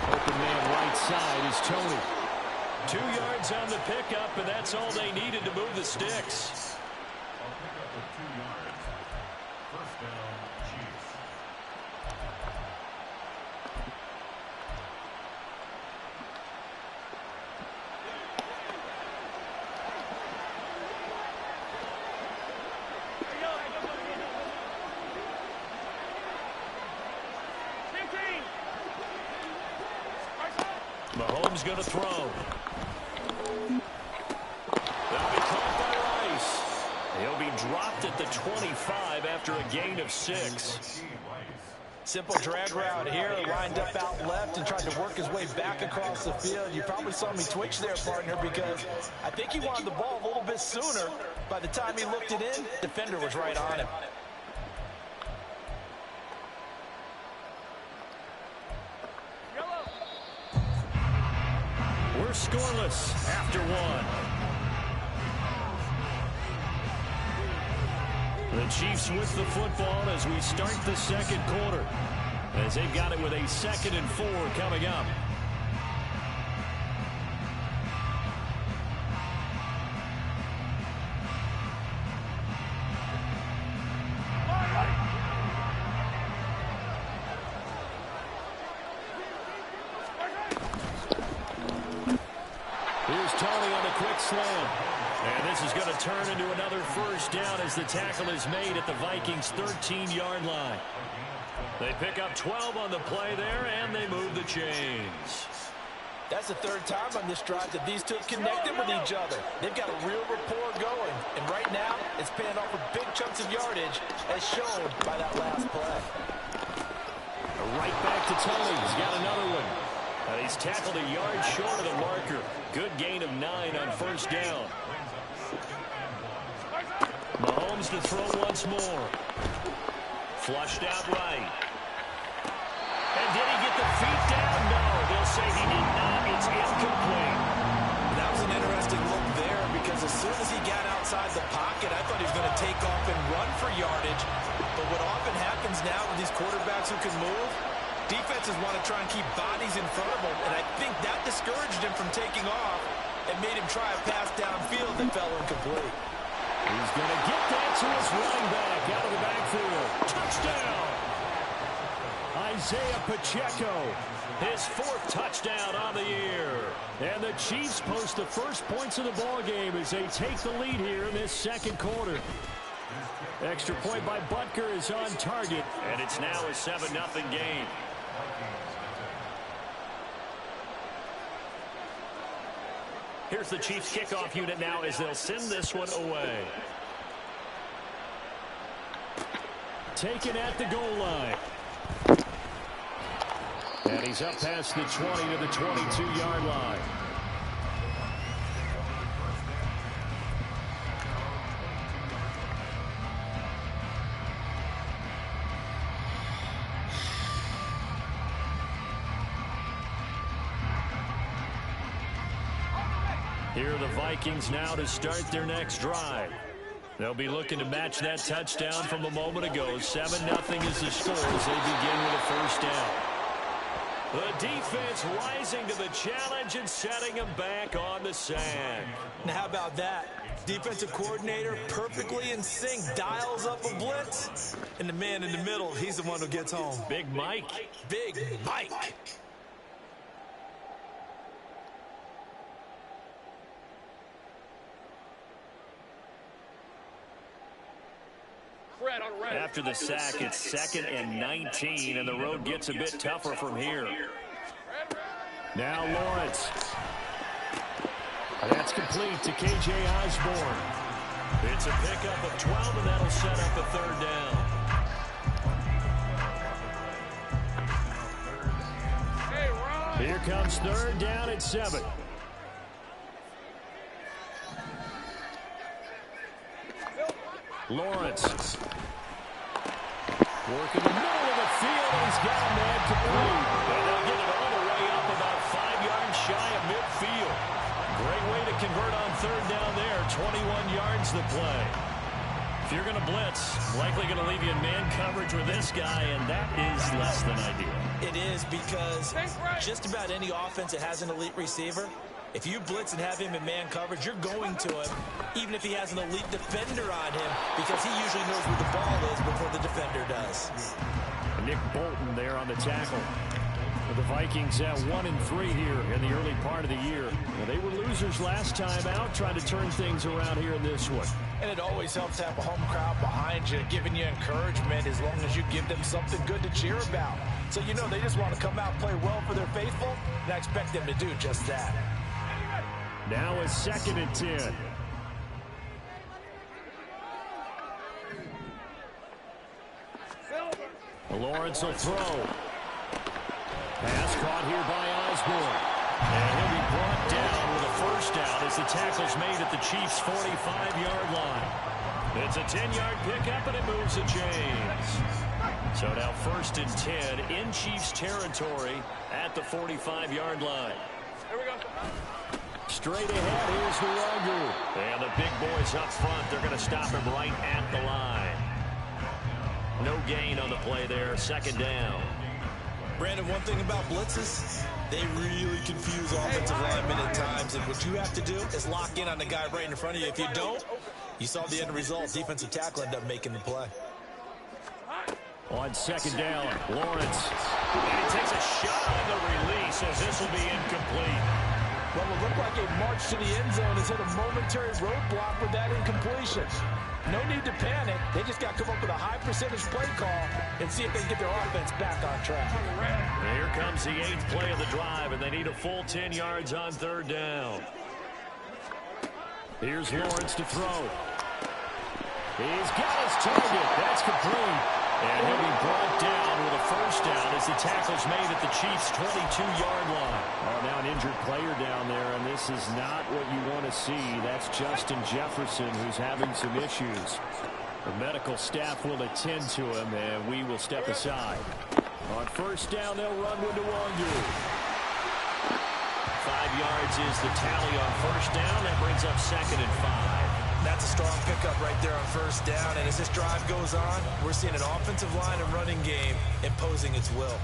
Open man right side is Tony. 2 yards on the pickup, and that's all they needed to move the sticks. A pickup of 2 yards. First down, Chiefs. Mahomes going to throw. That'll be caught by Rice. He'll be dropped at the 25 after a gain of 6. Simple drag route here, lined up out left and tried to work his way back across the field. You probably saw me twitch there, partner, because I think he wanted the ball a little bit sooner. By the time he looked it in, the defender was right on him. We're scoreless after 1. The Chiefs with the football as we start the second quarter, as they've got it with a 2nd and 4 coming up. Here's Tony on the quick slam. And this is going to turn into another first down as the tackle is made at the Vikings' 13-yard line. They pick up 12 on the play there, and they move the chains. That's the 3rd time on this drive that these two have connected with each other. They've got a real rapport going. And right now, it's paying off with big chunks of yardage, as shown by that last play. Right back to Tony. He's got another one. And he's tackled a yard short of the marker. Good gain of 9 on first down. Mahomes to throw once more. Flushed out right. And did he get the feet down? No, they'll say he did not. It's incomplete. That was an interesting look there because as soon as he got outside the pocket, I thought he was going to take off and run for yardage. But what often happens now with these quarterbacks who can move, defenses want to try and keep bodies in front of him, and I think that discouraged him from taking off and made him try a pass downfield that fell incomplete. He's going to get that to his running back out of the backfield. Touchdown! Isaiah Pacheco, his 4th touchdown on the year. And the Chiefs post the first points of the ballgame as they take the lead here in this second quarter. Extra point by Butker is on target, and it's now a 7-0 game. Here's the Chiefs kickoff unit now as they'll send this one away. Taken at the goal line. And he's up past the 20 to the 22-yard line. Here are the Vikings now to start their next drive. They'll be looking to match that touchdown from a moment ago. 7-0 is the score as they begin with a first down. The defense rising to the challenge and setting them back on the sand. Now how about that? Defensive coordinator perfectly in sync, dials up a blitz, and the man in the middle, he's the one who gets home. Big Mike. Big Mike. After the sack, it's 2nd and 19, and the road gets a bit tougher from here. Now Lawrence. That's complete to K.J. Osborne. It's a pickup of 12, and that'll set up a 3rd down. Here comes 3rd down at 7. Lawrence. Working the middle of the field, and he's got a man complete. And they'll get it all the way up about 5 yards shy of midfield. Great way to convert on 3rd down there. 21 yards to play. If you're going to blitz, likely going to leave you in man coverage with this guy, and that is less than ideal. It is, because just about any offense that has an elite receiver, if you blitz and have him in man coverage, you're going to him, even if he has an elite defender on him, because he usually knows where the ball is before the defender does. Nick Bolton there on the tackle. The Vikings at 1-3 here in the early part of the year. Well, they were losers last time out, trying to turn things around here in this one. And it always helps to have a home crowd behind you, giving you encouragement as long as you give them something good to cheer about. So you know they just want to come out and play well for their faithful, and I expect them to do just that. Now a 2nd and 10. Lawrence will throw. Pass caught here by Osborne. And he'll be brought down with a first down as the tackle's made at the Chiefs' 45-yard line. It's a 10-yard pickup, and it moves the chains. So now 1st and 10 in Chiefs territory at the 45-yard line. Here we go. Straight ahead, here's Nwogu. And the big boys up front, they're going to stop him right at the line. No gain on the play there, 2nd down. Brandon, one thing about blitzes, they really confuse offensive linemen at times, and what you have to do is lock in on the guy right in front of you. If you don't, you saw the end result. Defensive tackle ended up making the play. On 2nd down, Lawrence. And he takes a shot on the release as this will be incomplete. Well, it looked like a march to the end zone has hit a momentary roadblock with that incompletion. No need to panic. They just got to come up with a high percentage play call and see if they can get their offense back on track. Here comes the 8th play of the drive, and they need a full 10 yards on 3rd down. Here's Lawrence to throw. He's got his target. That's complete. And he'll be brought down with a first down as the tackle's made at the Chiefs' 22-yard line. Oh, now an injured player down there, and this is not what you want to see. That's Justin Jefferson, who's having some issues. The medical staff will attend to him, and we will step aside. On 1st down, they'll run with Nwogu. 5 yards is the tally on 1st down. That brings up 2nd and 5. That's a strong pickup right there on 1st down, and as this drive goes on, we're seeing an offensive line and running game imposing its will.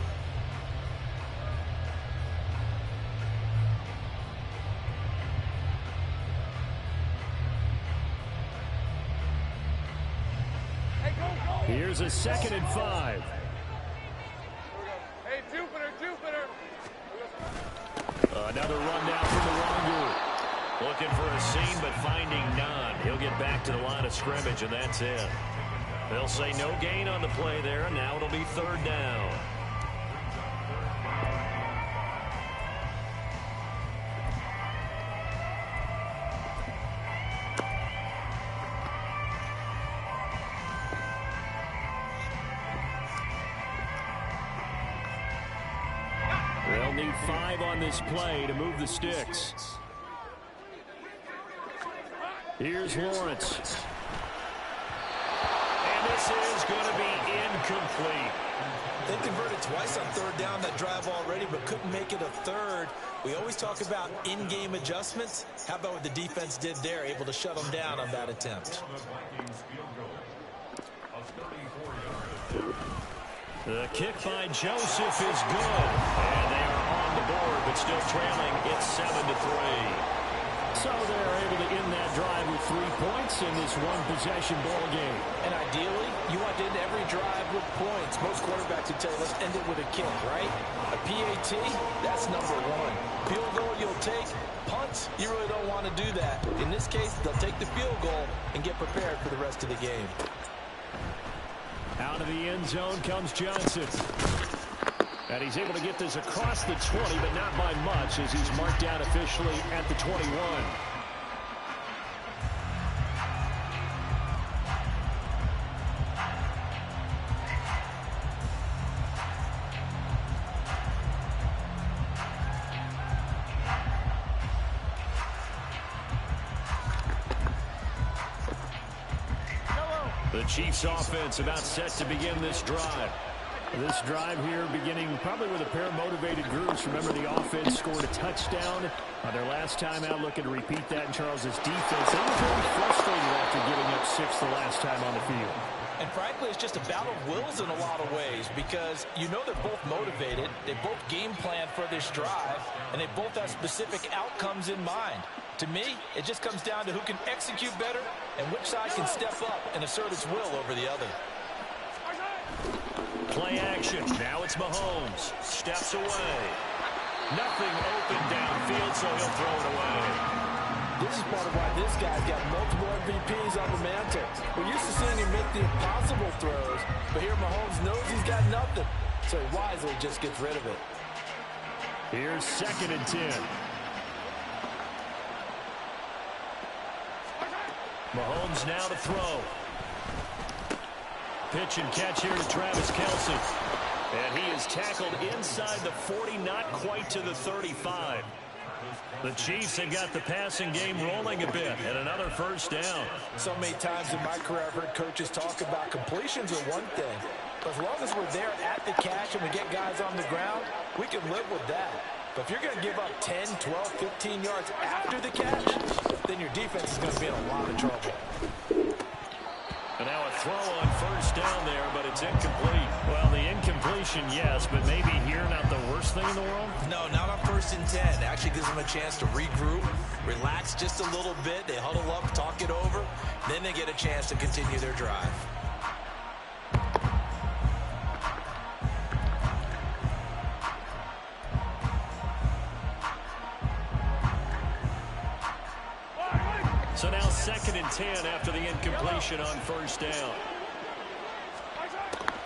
Here's a 2nd and 5. Hey, Jupiter. Another run down from Nwogu. Looking for a seam, but finding none. He'll get back to the line of scrimmage, and that's it. They'll say no gain on the play there, and now it'll be 3rd down. They'll need 5 on this play to move the sticks. Here's Lawrence. And this is going to be incomplete. They converted twice on 3rd down that drive already, but couldn't make it a 3rd. We always talk about in-game adjustments. How about what the defense did there, able to shut them down on that attempt? The kick by Joseph is good. And they are on the board, but still trailing. It's 7-3. So they're able to end that drive with 3 points in this one-possession ball game. And ideally, you want to end every drive with points. Most quarterbacks would tell you, let's end it with a kick, right? A PAT, that's number 1. Field goal you'll take. Punts, you really don't want to do that. In this case, they'll take the field goal and get prepared for the rest of the game. Out of the end zone comes Johnson. And he's able to get this across the 20, but not by much, as he's marked down officially at the 21. The Chiefs offense about set to begin this drive. This drive here beginning probably with a pair of motivated groups. Remember, the offense scored a touchdown on their last time out. Looking to repeat that in Charles' defense. They were very frustrated after giving up 6 the last time on the field. And frankly, it's just a battle of wills in a lot of ways because you know they're both motivated. They both game plan for this drive, and they both have specific outcomes in mind. To me, it just comes down to who can execute better and which side can step up and assert its will over the other. Play action. Now it's Mahomes. Steps away. Nothing open downfield, so he'll throw it away. This is part of why this guy's got multiple MVPs on the mantle. We're used to seeing him make the impossible throws, but here Mahomes knows he's got nothing, so he wisely just gets rid of it. Here's 2nd and 10. Mahomes now to throw. Pitch and catch here to Travis Kelce. And he is tackled inside the 40, not quite to the 35. The Chiefs have got the passing game rolling a bit, and another first down. So many times in my career I've heard coaches talk about completions are one thing, but as long as we're there at the catch and we get guys on the ground, we can live with that. But if you're going to give up 10, 12, 15 yards after the catch, then your defense is going to be in a lot of trouble. And now a throw on first down there, but it's incomplete. Well, the incompletion, yes, but maybe here not the worst thing in the world? No, not on 1st and 10. It actually gives them a chance to regroup, relax just a little bit. They huddle up, talk it over. Then they get a chance to continue their drive. So now 2nd and 10 after the incompletion on first down.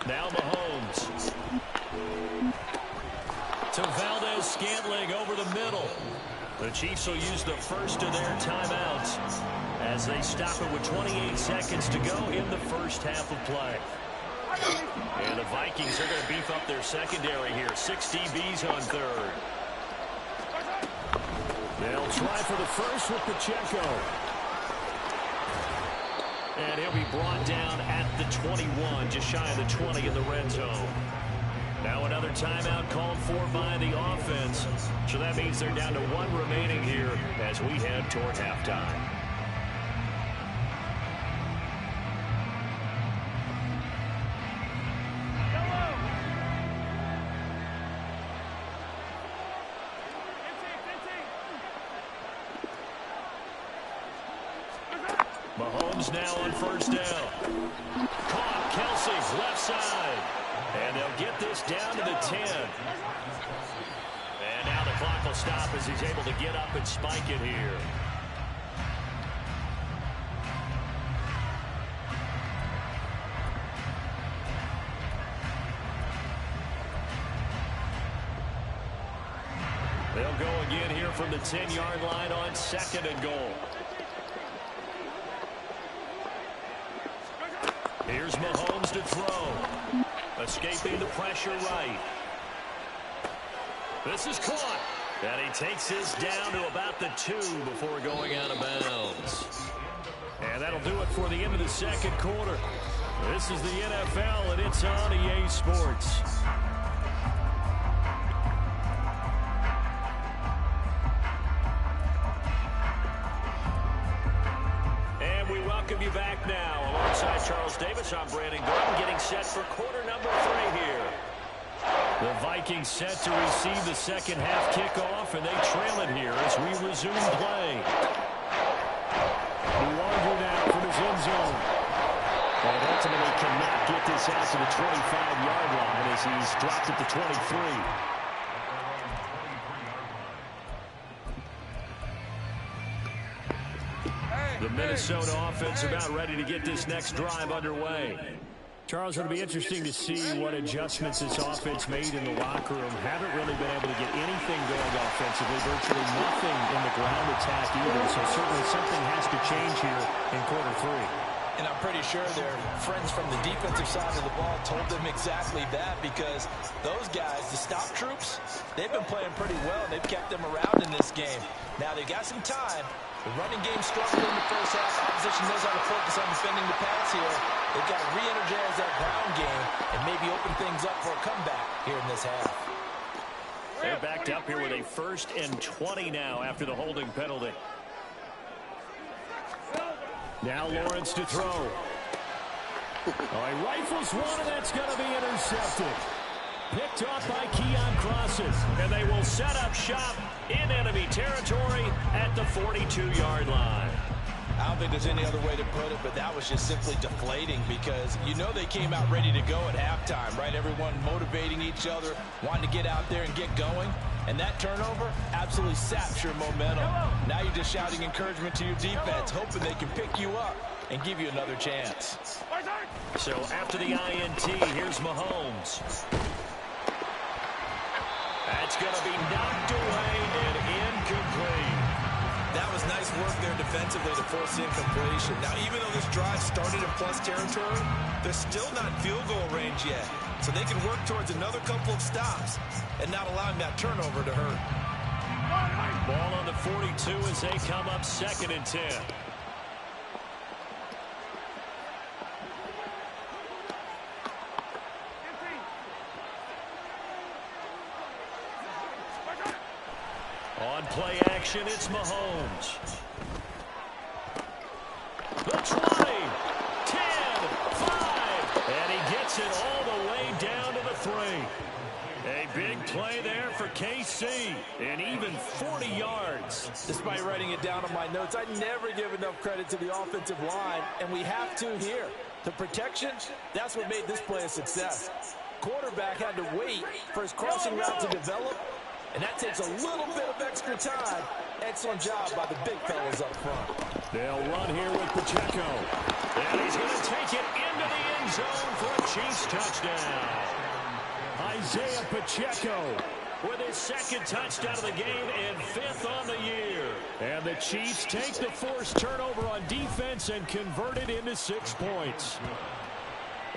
Now Mahomes. To Valdez-Scantling over the middle. The Chiefs will use the first of their timeouts as they stop it with 28 seconds to go in the first half of play. And the Vikings are going to beef up their secondary here. 6 DBs on 3rd. They'll try for the first with Pacheco. And he'll be brought down at the 21, just shy of the 20 in the red zone. Now another timeout called for by the offense. So that means they're down to 1 remaining here as we head toward halftime. Mahomes now on first down. Caught. Kelce, left side. And they'll get this down to the 10. And now the clock will stop as he's able to get up and spike it here. They'll go again here from the 10-yard line on 2nd and goal. Here's Mahomes to throw. Escaping the pressure right. This is caught. And he takes this down to about the 2 before going out of bounds. And that'll do it for the end of the second quarter. This is the NFL, and it's on EA Sports. Welcome you back now. Alongside Charles Davis, I'm Brandon Gordon, getting set for quarter number 3 here. The Vikings set to receive the second half kickoff, and they trail it here as we resume play. Longer now from his end zone. And ultimately cannot get this out to the 25-yard line as he's dropped at the 23. The Minnesota offense about ready to get this next drive underway. Charles, it'll be interesting to see what adjustments this offense made in the locker room. Haven't really been able to get anything going offensively, virtually nothing in the ground attack either. So certainly something has to change here in quarter 3. And I'm pretty sure their friends from the defensive side of the ball told them exactly that, because those guys, the stop troops, they've been playing pretty well. They've kept them around in this game. Now they've got some time. The running game struggled in the first half. Opposition knows how to focus on defending the pass here. They've got to re-energize that ground game and maybe open things up for a comeback here in this half. They're backed up here with a 1st and 20 now after the holding penalty. Now Lawrence to throw. Oh, he rifles one, and that's going to be intercepted. Picked off by Keon Crosses, and they will set up shop in enemy territory at the 42-yard line. I don't think there's any other way to put it, but that was just simply deflating because you know they came out ready to go at halftime, right? Everyone motivating each other, wanting to get out there and get going. And that turnover absolutely saps your momentum. Now you're just shouting encouragement to your defense, hoping they can pick you up and give you another chance. So after the INT, here's Mahomes. That's going to be knocked away and incomplete. That was nice work there defensively to force the incompletion. Now, even though this drive started in plus territory, they're still not field goal range yet. So they can work towards another couple of stops and not allowing that turnover to hurt. Ball on the 42 as they come up 2nd and 10. On play action, it's Mahomes. The 20, 10, 5, and he gets it all the way down to the 3. A big play there for KC, and even 40 yards. Despite writing it down on my notes, I never give enough credit to the offensive line, and we have to here. The protection, that's what made this play a success. Quarterback had to wait for his crossing route to develop, and that takes a little bit of extra time. Excellent job by the big fellas up front. They'll run here with Pacheco. And he's going to take it into the end zone for a Chiefs touchdown. Isaiah Pacheco with his 2nd touchdown of the game and 5th on the year. And the Chiefs take the forced turnover on defense and convert it into 6 points.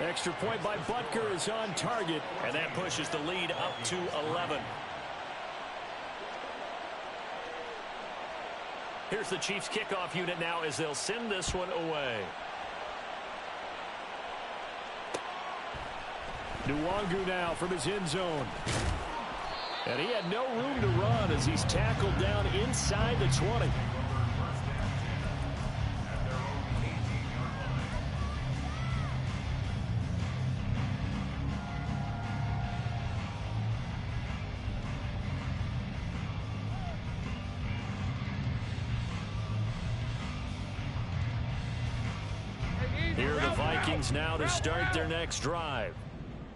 Extra point by Butker is on target, and that pushes the lead up to 11. Here's the Chiefs kickoff unit now as they'll send this one away. Nwangu now from his end zone. And he had no room to run as he's tackled down inside the 20. Here are the Vikings now to start their next drive.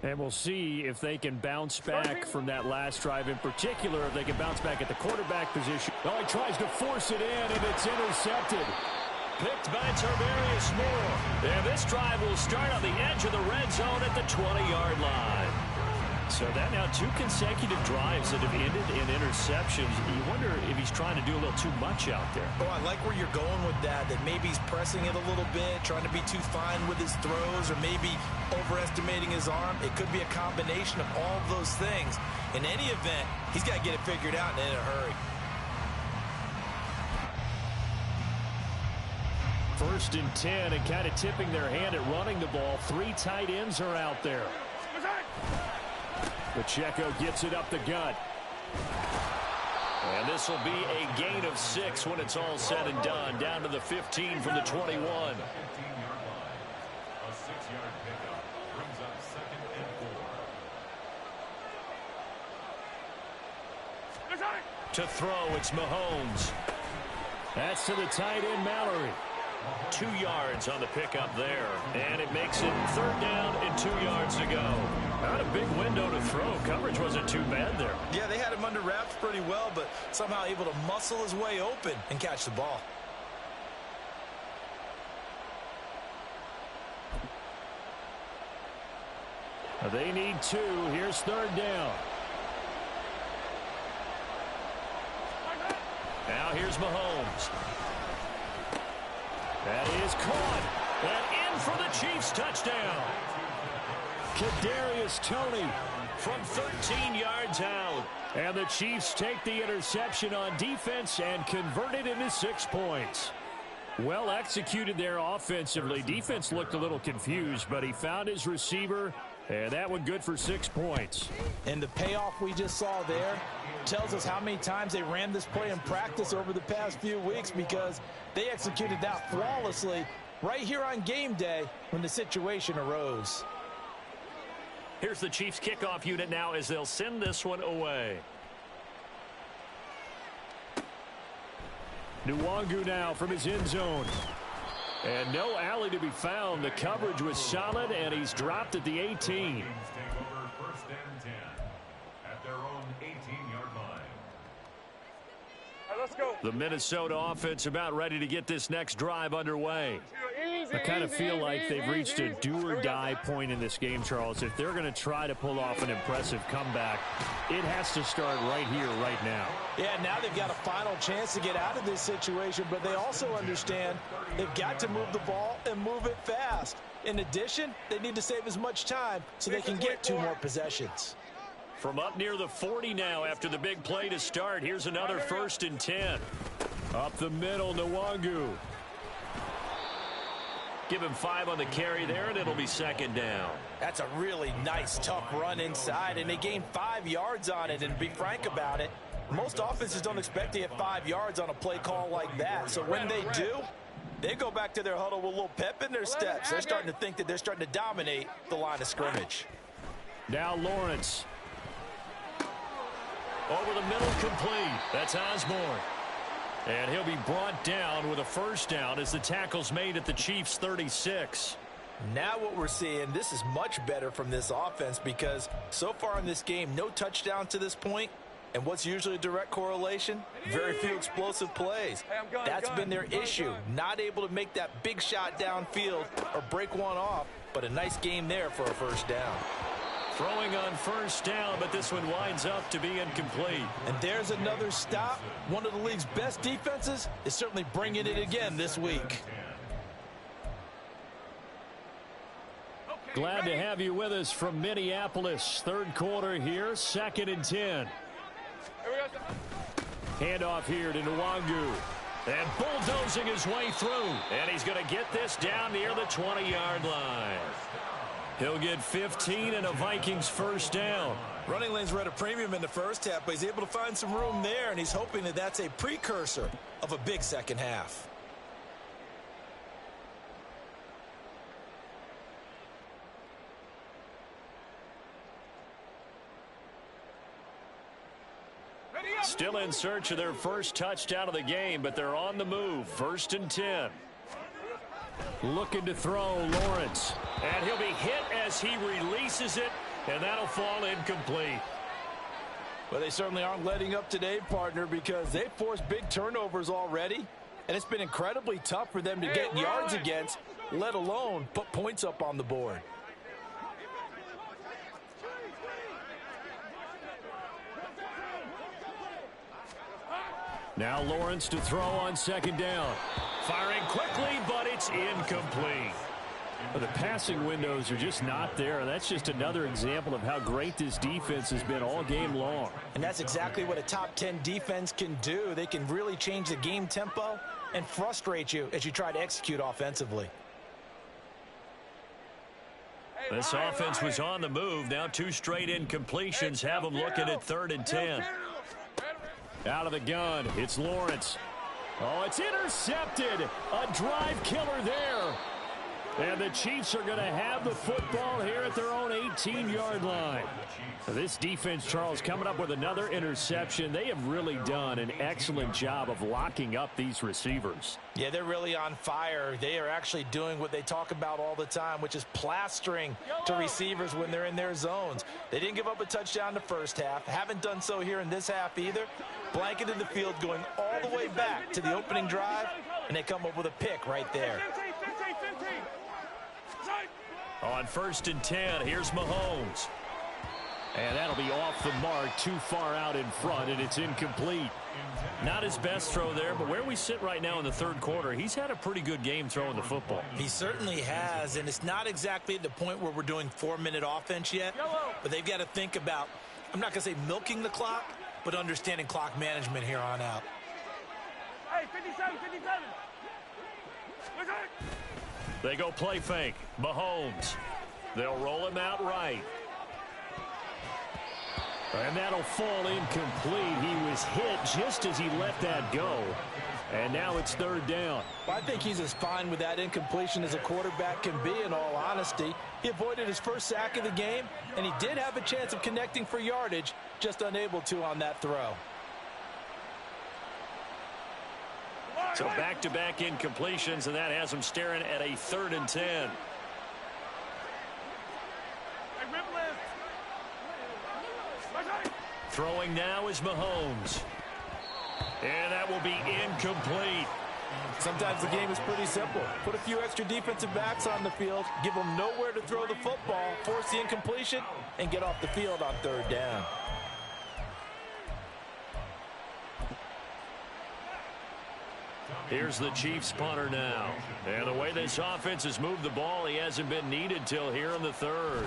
And we'll see if they can bounce back from that last drive in particular, if they can bounce back at the quarterback position. Oh, he tries to force it in, and it's intercepted. Picked by Tarvarius Moore. And this drive will start on the edge of the red zone at the 20-yard line. So that now 2 consecutive drives that have ended in interceptions. You wonder if he's trying to do a little too much out there. Oh, I like where you're going with that maybe he's pressing it a little bit, trying to be too fine with his throws, or maybe overestimating his arm. It could be a combination of all of those things. In any event, he's got to get it figured out and in a hurry. 1st and 10, and kind of tipping their hand at running the ball. 3 tight ends are out there. Pacheco gets it up the gut. And this will be a gain of 6 when it's all said and done. Down to the 15 from the 21. A 6-yard pickup brings up 2nd and 4. To throw, it's Mahomes. That's to the tight end, Mallory. 2 yards on the pickup there. And it makes it 3rd down and 2 yards to go. Not a big window to throw. Coverage wasn't too bad there. Yeah, they had him under wraps pretty well, but somehow able to muscle his way open and catch the ball. They need 2. Here's 3rd down. Now here's Mahomes. That is caught. And in for the Chiefs touchdown. Kadarius Toney from 13 yards out. And the Chiefs take the interception on defense and convert it into 6 points. Well executed there offensively. Defense looked a little confused, but he found his receiver, and that one good for 6 points. And the payoff we just saw there tells us how many times they ran this play in practice over the past few weeks, because they executed that flawlessly right here on game day when the situation arose. Here's the Chiefs kickoff unit now as they'll send this one away. Nwangu now from his end zone. And no alley to be found. The coverage was solid, and he's dropped at the 18. Take over 1st and 10 at their own 18-yard line. Let's go. The Minnesota offense about ready to get this next drive underway. I kind of feel like they've reached a do-or-die point in this game, Charles. If they're going to try to pull off an impressive comeback, it has to start right here, right now. Yeah, now they've got a final chance to get out of this situation, but they also understand they've got to move the ball and move it fast. In addition, they need to save as much time so they can get 2 more possessions. From up near the 40 now after the big play to start, here's another 1st and 10. Up the middle, Nwangu. Give him 5 on the carry there, and it'll be 2nd down. That's a really nice, tough run inside, and they gained 5 yards on it. And to be frank about it, most offenses don't expect to get 5 yards on a play call like that. So when they do, they go back to their huddle with a little pep in their steps. They're starting to think that they're starting to dominate the line of scrimmage. Now Lawrence. Over the middle, complete. That's Osborne. And he'll be brought down with a 1st down as the tackle's made at the Chiefs' 36. Now what we're seeing, this is much better from this offense, because so far in this game, no touchdown to this point. And what's usually a direct correlation? Very few explosive plays. That's been their issue. Not able to make that big shot downfield or break one off, but a nice game there for a 1st down. Throwing on 1st down, but this one winds up to be incomplete. And there's another stop. One of the league's best defenses is certainly bringing it again this week. Glad to have you with us from Minneapolis. 3rd quarter here, 2nd and 10. Handoff here to Nwangu. And bulldozing his way through. And he's going to get this down near the 20-yard line. He'll get 15 and a Vikings 1st down. Running lanes were at a premium in the first half, but he's able to find some room there, and he's hoping that that's a precursor of a big second half. Still in search of their first touchdown of the game, but they're on the move. 1st and 10. Looking to throw, Lawrence. And he'll be hit as he releases it, and that'll fall incomplete. Well, they certainly aren't letting up today, partner, because they've forced big turnovers already, and it's been incredibly tough for them to get yards against, let alone put points up on the board. Now Lawrence to throw on 2nd down. Firing quickly, but it's incomplete. Well, the passing windows are just not there. That's just another example of how great this defense has been all game long. And that's exactly what a top 10 defense can do. They can really change the game tempo and frustrate you as you try to execute offensively. This offense was on the move. Now 2 straight incompletions have them looking at 3rd and 10. Out of the gun, it's Lawrence. Oh, it's intercepted. A drive killer there. And the Chiefs are going to have the football here at their own 18-yard line. This defense, Charles, coming up with another interception. They have really done an excellent job of locking up these receivers. Yeah, they're really on fire. They are actually doing what they talk about all the time, which is plastering to receivers when they're in their zones. They didn't give up a touchdown the first half. Haven't done so here in this half either. Blanketed the field going all the way back to the opening drive, and they come up with a pick right there. On 1st and 10, here's Mahomes. And that'll be off the mark, too far out in front, and it's incomplete. Not his best throw there, but where we sit right now in the 3rd quarter, he's had a pretty good game throwing the football. He certainly has, and it's not exactly at the point where we're doing 4-minute offense yet, but they've got to think about, I'm not going to say milking the clock, but understanding clock management here on out. Hey, 57, 57. They go play fake. Mahomes. They'll roll him out right. And that'll fall incomplete. He was hit just as he let that go. And now it's third down. I think he's as fine with that incompletion as a quarterback can be, in all honesty. He avoided his first sack of the game, and he did have a chance of connecting for yardage, just unable to on that throw. So back-to-back incompletions, and that has him staring at a 3rd and 10. Throwing now is Mahomes. And that will be incomplete. Sometimes the game is pretty simple. Put a few extra defensive backs on the field, give them nowhere to throw the football, force the incompletion, and get off the field on 3rd down. Here's the Chiefs punter now. And the way this offense has moved the ball, he hasn't been needed till here in the 3rd.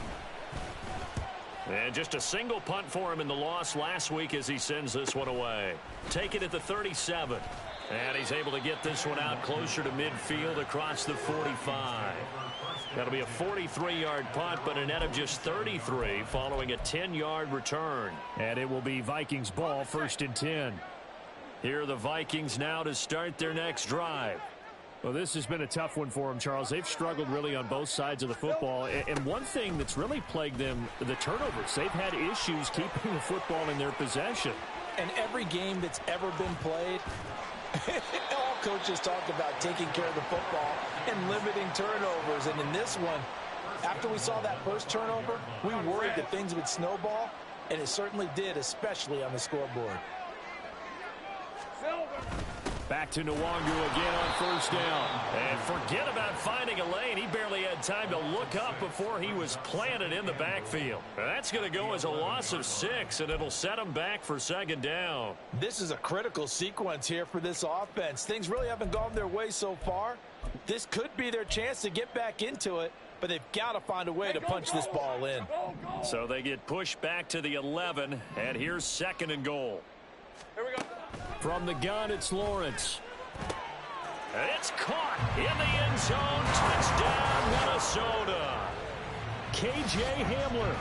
And just a single punt for him in the loss last week as he sends this one away. Take it at the 37. And he's able to get this one out closer to midfield across the 45. That'll be a 43-yard punt, but a net of just 33 following a 10-yard return. And it will be Vikings ball, 1st and 10. Here are the Vikings now to start their next drive. Well, this has been a tough one for them, Charles. They've struggled really on both sides of the football. And one thing that's really plagued them, the turnovers. They've had issues keeping the football in their possession. And every game that's ever been played, all coaches talk about taking care of the football and limiting turnovers. And in this one, after we saw that first turnover, we worried that things would snowball, and it certainly did, especially on the scoreboard. Back to Nwangu again on 1st down. And forget about finding a lane. He barely had time to look up before he was planted in the backfield. That's going to go as a loss of 6, and it'll set him back for 2nd down. This is a critical sequence here for this offense. Things really haven't gone their way so far. This could be their chance to get back into it, but they've got to find a way to punch this ball in. So they get pushed back to the 11, and here's 2nd and goal. Here we go. From the gun, it's Lawrence. It's caught in the end zone. Touchdown, Minnesota. K.J. Hamler,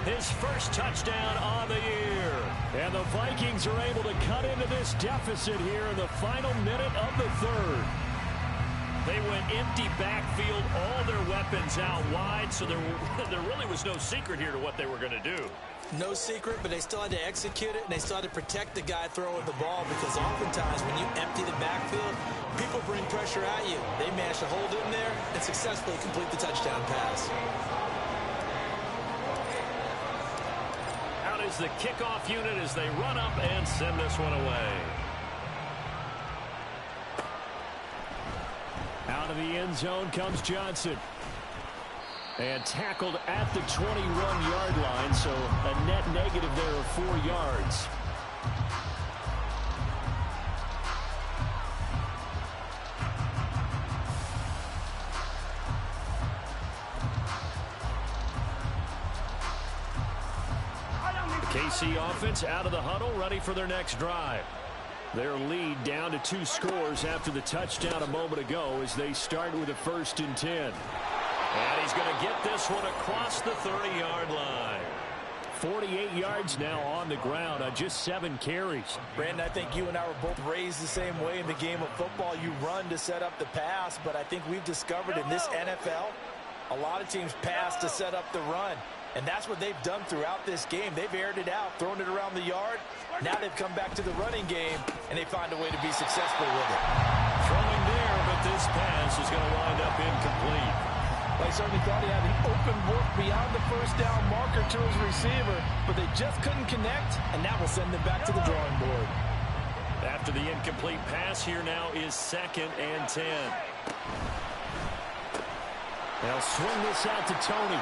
his first touchdown on the year. And the Vikings are able to cut into this deficit here in the final minute of the 3rd. They went empty backfield, all their weapons out wide, so there really was no secret here to what they were going to do. No secret, but they still had to execute it, and they still had to protect the guy throwing the ball, because oftentimes when you empty the backfield, people bring pressure at you. They managed to hold in there and successfully complete the touchdown pass. Out is the kickoff unit as they run up and send this one away. Out of the end zone comes Johnson. And tackled at the 21-yard line, so a net negative there of 4 yards. KC offense out of the huddle, ready for their next drive. Their lead down to 2 scores after the touchdown a moment ago as they start with a 1st and 10. And he's going to get this one across the 30-yard line. 48 yards now on the ground on just 7 carries. Brandon, I think you and I were both raised the same way in the game of football. You run to set up the pass, but I think we've discovered in this NFL, a lot of teams pass to set up the run. And that's what they've done throughout this game. They've aired it out, thrown it around the yard. Now they've come back to the running game, and they find a way to be successful with it. Throwing there, but this pass is going to wind up incomplete. They certainly thought he had an open look beyond the 1st down marker to his receiver, but they just couldn't connect, and that will send them back to the drawing board. After the incomplete pass, here now is 2nd and 10. They'll swing this out to Tony.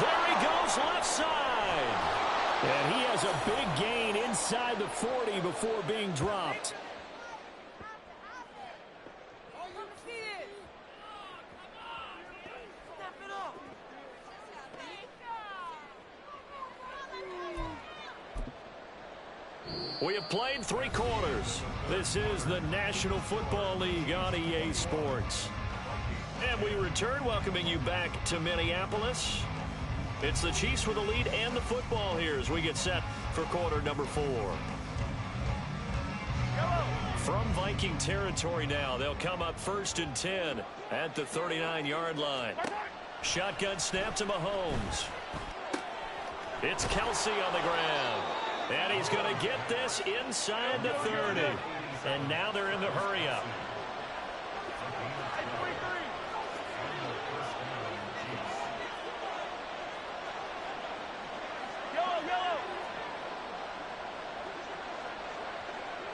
There he goes, left side. And he has a big gain inside the 40 before being dropped. We have played 3 quarters. This is the National Football League on EA Sports. And we return, welcoming you back to Minneapolis. It's the Chiefs with the lead and the football here as we get set for quarter number 4. From Viking territory now, they'll come up 1st and 10 at the 39-yard line. Shotgun snap to Mahomes. It's Kelsey on the ground. And he's going to get this inside the 30. And now they're in the hurry-up.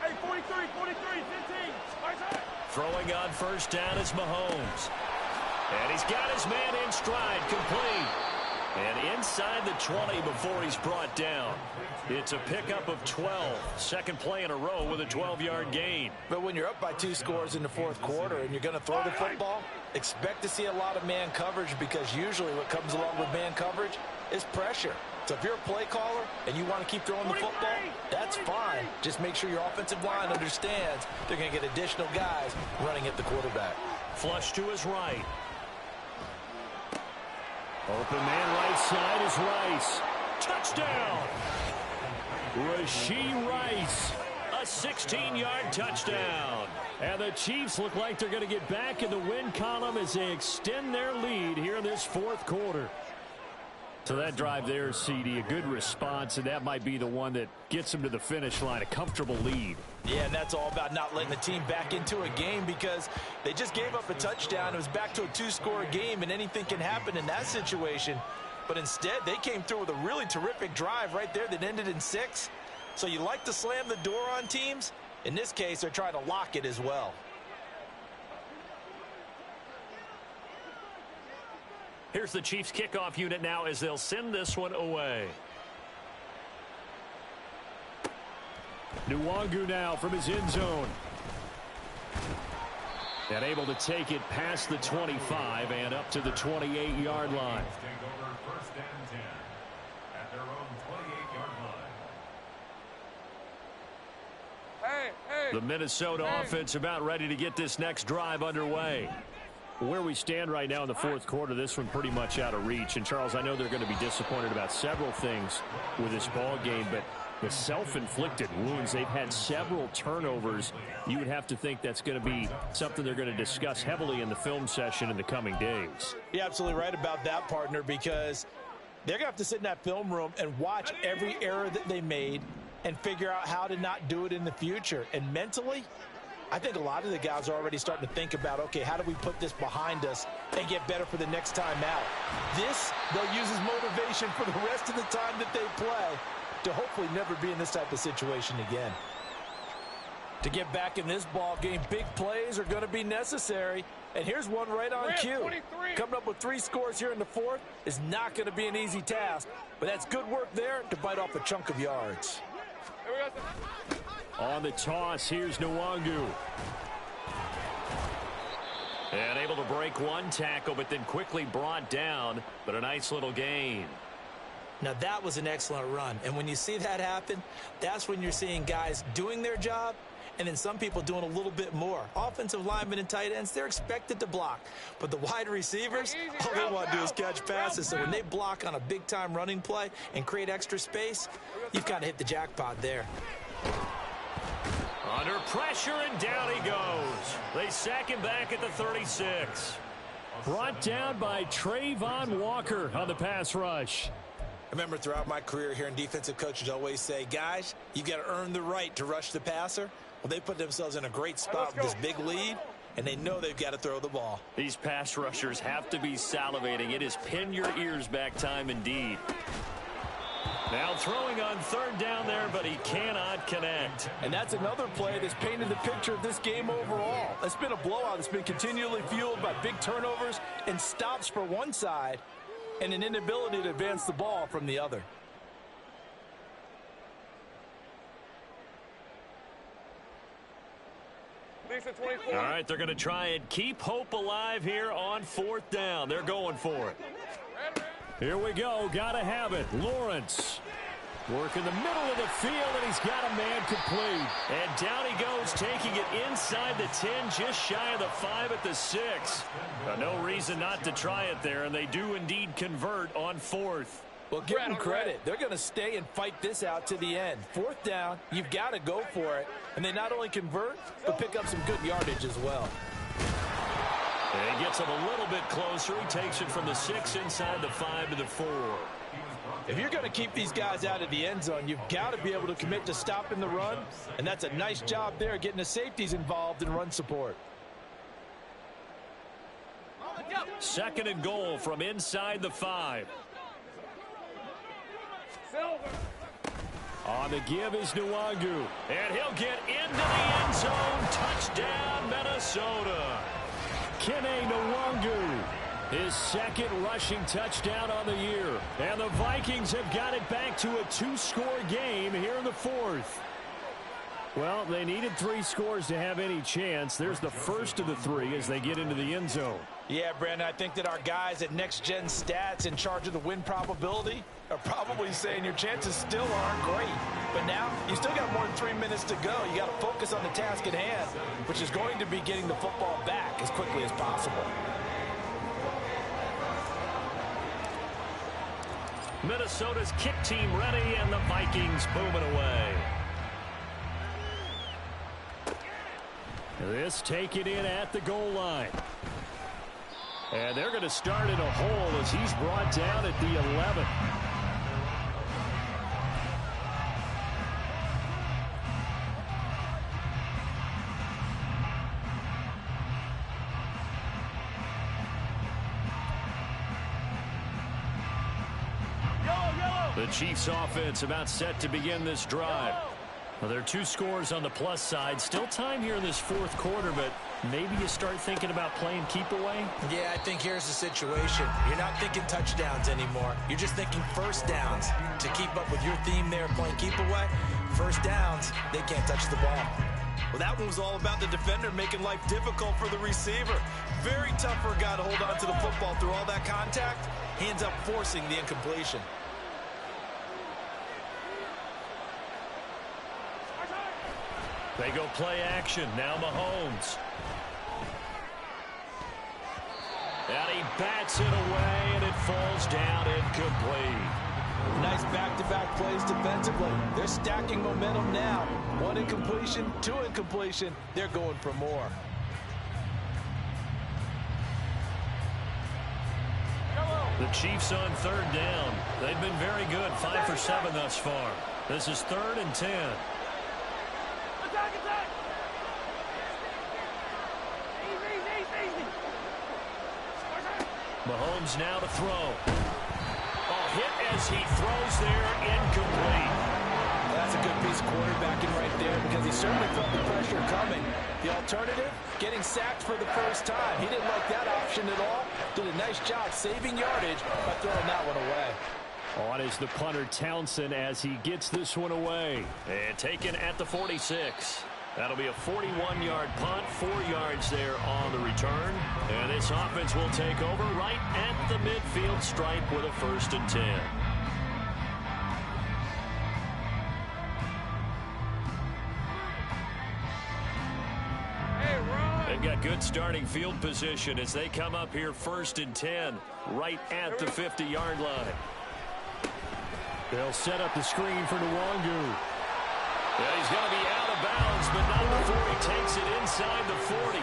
Hey, 43, 15. Throwing on 1st down is Mahomes. And he's got his man in stride, complete. And inside the 20 before he's brought down. It's a pickup of 12. Second play in a row with a 12-yard gain. But when you're up by 2 scores in the 4th quarter and you're going to throw the football, expect to see a lot of man coverage, because usually what comes along with man coverage is pressure. So if you're a play caller and you want to keep throwing the football, that's fine. Just make sure your offensive line understands they're going to get additional guys running at the quarterback. Flush to his right. Open man right side is Rice. Touchdown! Rashee Rice. A 16-yard touchdown. And the Chiefs look like they're going to get back in the win column as they extend their lead here in this 4th quarter. So that drive there, CD, a good response, and that might be the one that gets them to the finish line, a comfortable lead. Yeah, and that's all about not letting the team back into a game, because they just gave up a touchdown. It was back to a 2-score game, and anything can happen in that situation. But instead, they came through with a really terrific drive right there that ended in 6. So you like to slam the door on teams. In this case, they're trying to lock it as well. Here's the Chiefs kickoff unit now as they'll send this one away. Nwangu now from his end zone. And able to take it past the 25 and up to the 28-yard line. The Minnesota offense about ready to get this next drive underway. Where we stand right now in the 4th quarter, this one pretty much out of reach. And, Charles, I know they're going to be disappointed about several things with this ball game, but the self-inflicted wounds, they've had several turnovers. You would have to think that's going to be something they're going to discuss heavily in the film session in the coming days. You're absolutely right about that, partner, because they're going to have to sit in that film room and watch every error that they made and figure out how to not do it in the future. And mentally, I think a lot of the guys are already starting to think about, okay, how do we put this behind us and get better for the next time out? This, they'll use as motivation for the rest of the time that they play to hopefully never be in this type of situation again. To get back in this ball game, big plays are going to be necessary. And here's one right on cue. Coming up with 3 scores here in the 4th is not going to be an easy task, but that's good work there to bite off a chunk of yards. On the toss, here's Nwangu. And able to break one tackle, but then quickly brought down, but a nice little gain. Now, that was an excellent run. And when you see that happen, that's when you're seeing guys doing their job and then some people doing a little bit more. Offensive linemen and tight ends, they're expected to block. But the wide receivers, all they want to do is catch passes. So when they block on a big-time running play and create extra space, you've kind of hit the jackpot there. Under pressure, and down he goes. They sack him back at the 36. Brought down by Trayvon Walker on the pass rush. I remember throughout my career hearing defensive coaches always say, guys, you got to earn the right to rush the passer. Well, they put themselves in a great spot with this big lead, and they know they've got to throw the ball. These pass rushers have to be salivating. It is pin your ears back time indeed. Now throwing on 3rd down there, but he cannot connect. And that's another play that's painted the picture of this game overall. It's been a blowout. It's been continually fueled by big turnovers and stops for one side and an inability to advance the ball from the other. All right, they're going to try and keep hope alive here on 4th down. They're going for it. Here we go. Got to have it. Lawrence. Working the middle of the field, and he's got a man complete. And down he goes, taking it inside the 10, just shy of the 5 at the 6. No reason not to try it there, and they do indeed convert on 4th. Well, give them credit. They're going to stay and fight this out to the end. 4th down, you've got to go for it. And they not only convert, but pick up some good yardage as well. And he gets him a little bit closer. He takes it from the 6 inside the 5 to the 4. If you're going to keep these guys out of the end zone, you've got to be able to commit to stopping the run. And that's a nice job there, getting the safeties involved in run support. 2nd and goal from inside the 5. On the give is Nwangu. And he'll get into the end zone. Touchdown, Minnesota. Kene Nwangu. His 2nd rushing touchdown on the year. And the Vikings have got it back to a 2-score game here in the 4th. Well, they needed 3 scores to have any chance. There's the first of the 3 as they get into the end zone. Yeah, Brandon, I think that our guys at Next Gen Stats in charge of the win probability are probably saying your chances still aren't great. But now, you still got more than 3 minutes to go. You got to focus on the task at hand, which is going to be getting the football back as quickly as possible. Minnesota's kick team ready, and the Vikings booming away. This taken in at the goal line. And they're going to start in a hole as he's brought down at the 11. The Chiefs offense about set to begin this drive. Well, there are 2 scores on the plus side. Still time here in this 4th quarter, but maybe you start thinking about playing keep away? Yeah, I think here's the situation. You're not thinking touchdowns anymore. You're just thinking first downs. To keep up with your theme there, playing keep away, first downs, they can't touch the ball. Well, that one was all about the defender making life difficult for the receiver. Very tough for a guy to hold on to the football through all that contact. He ends up forcing the incompletion. They go play action. Now Mahomes. And he bats it away, and it falls down incomplete. Nice back-to-back plays defensively. They're stacking momentum now. 1 incompletion, 2 incompletion. They're going for more. The Chiefs on 3rd down. They've been very good, 5 for 7 thus far. This is 3rd and 10. Mahomes now to throw. Hit as he throws there, incomplete. That's a good piece of quarterbacking right there because he certainly felt the pressure coming. The alternative, getting sacked for the first time. He didn't like that option at all. Did a nice job saving yardage by throwing that one away. On is the punter Townsend as he gets this one away. And taken at the 46. That'll be a 41-yard punt, 4 yards there on the return. And this offense will take over right at the midfield stripe with a 1st and 10. They've got good starting field position as they come up here 1st and 10, right at the 50-yard line. They'll set up the screen for Nwangu. Yeah, he's going to be out of bounds, but not before he takes it inside the 40.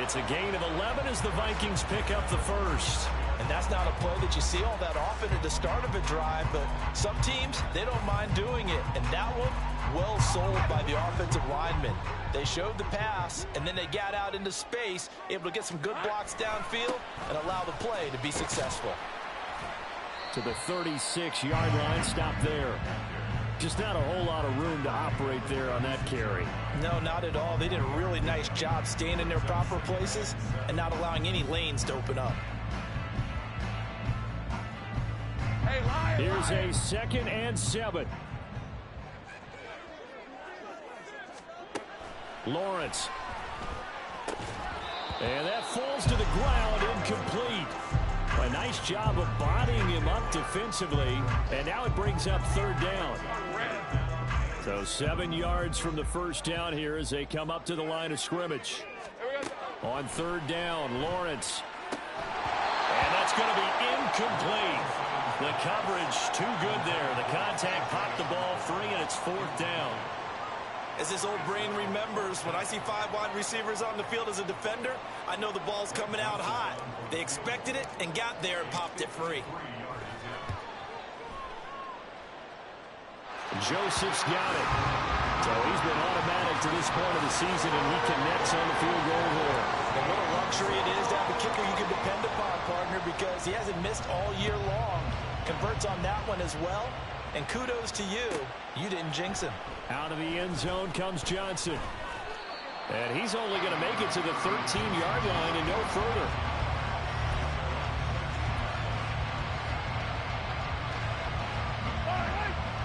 It's a gain of 11 as the Vikings pick up the 1st. And that's not a play that you see all that often at the start of a drive, but some teams, they don't mind doing it. And that one, well sold by the offensive linemen. They showed the pass, and then they got out into space, able to get some good blocks downfield and allow the play to be successful. To the 36-yard line, stop there. Just not a whole lot of room to operate there on that carry. No, not at all. They did a really nice job staying in their proper places and not allowing any lanes to open up. Here's a 2nd and 7. Lawrence. And that falls to the ground, incomplete. A nice job of bodying him up defensively, and now it brings up third down. So 7 yards from the first down here as they come up to the line of scrimmage. On third down, Lawrence. And that's going to be incomplete. The coverage too good there. The contact popped the ball free, and it's fourth down. As his old brain remembers, when I see 5 wide receivers on the field as a defender, I know the ball's coming out hot. They expected it and got there and popped it free. Joseph's got it. So he's been automatic to this point of the season, and he connects on the field goal here. And what a luxury it is to have a kicker you can depend upon, partner, because he hasn't missed all year long. Converts on that one as well. And kudos to you. You didn't jinx him. Out of the end zone comes Johnson. And he's only going to make it to the 13-yard line and no further.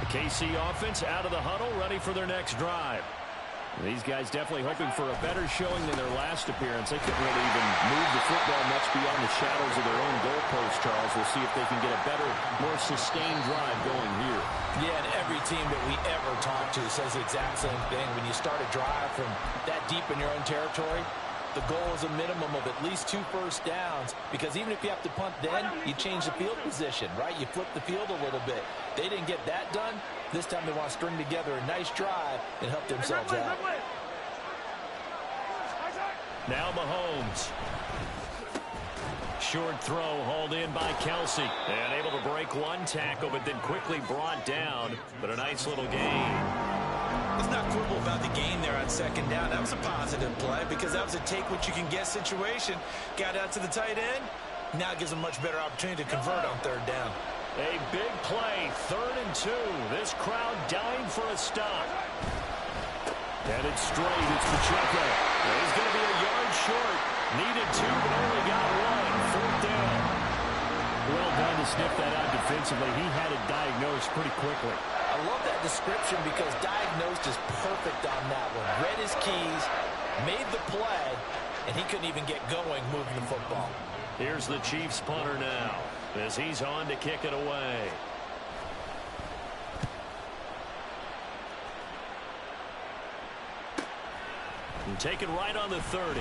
The KC offense out of the huddle, ready for their next drive. These guys definitely hoping for a better showing than their last appearance. They couldn't really even move the football much beyond the shadows of their own goalpost, Charles. We'll see if they can get a better, more sustained drive going here. Yeah, and every team that we ever talk to says the exact same thing. When you start a drive from that deep in your own territory, the goal is a minimum of at least 2 first downs, because even if you have to punt then, you change the field position, right? You flip the field a little bit. They didn't get that done. This time they want to string together a nice drive and help themselves out. Now Mahomes. Short throw hauled in by Kelsey. And able to break one tackle, but then quickly brought down. But a nice little gain. Let's not quibble about the gain there on second down. That was a positive play because that was a take-what-you-can-get situation. Got out to the tight end. Now it gives them a much better opportunity to convert on third down. A big play, 3rd and 2. This crowd dying for a stop. Headed straight, it's Pacheco. He's going to be a yard short. Needed 2, but only got 1. 4th down. Well done to sniff that out defensively. He had it diagnosed pretty quickly. I love that description because diagnosed is perfect on that one. Read his keys, made the play, and he couldn't even get going moving the football. Here's the Chiefs punter now as he's on to kick it away. And taken right on the 30.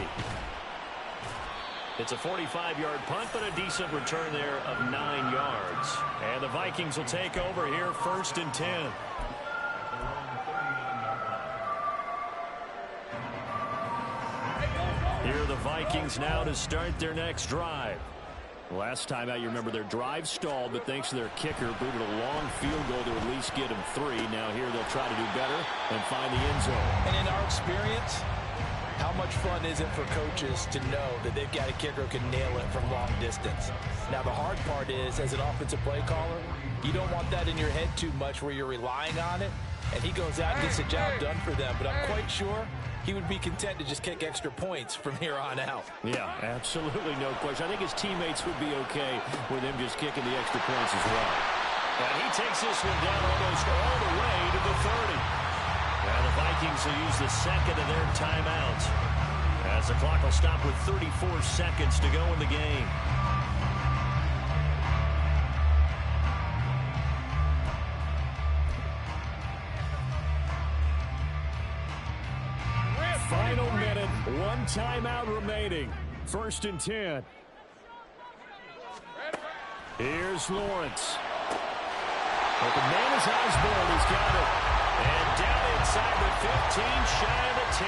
It's a 45-yard punt, but a decent return there of 9 yards. And the Vikings will take over here, 1st and 10. Here are the Vikings now to start their next drive. Last time out, you remember their drive stalled, but thanks to their kicker, booted a long field goal to at least get them 3. Now here they'll try to do better and find the end zone. And in our experience, how much fun is it for coaches to know that they've got a kicker who can nail it from long distance? Now, the hard part is, as an offensive play caller, you don't want that in your head too much where you're relying on it, and he goes out and gets the job done for them. But I'm quite sure he would be content to just kick extra points from here on out. Yeah, absolutely no question. I think his teammates would be okay with him just kicking the extra points as well. And he takes this one down almost all the way to the 30. And the Vikings will use the second of their timeouts as the clock will stop with 34 seconds to go in the game. Final minute, 1 timeout remaining. 1st and 10. Here's Lawrence. But the man is Osborne. He's got it. And down inside the 15, shy of the 10.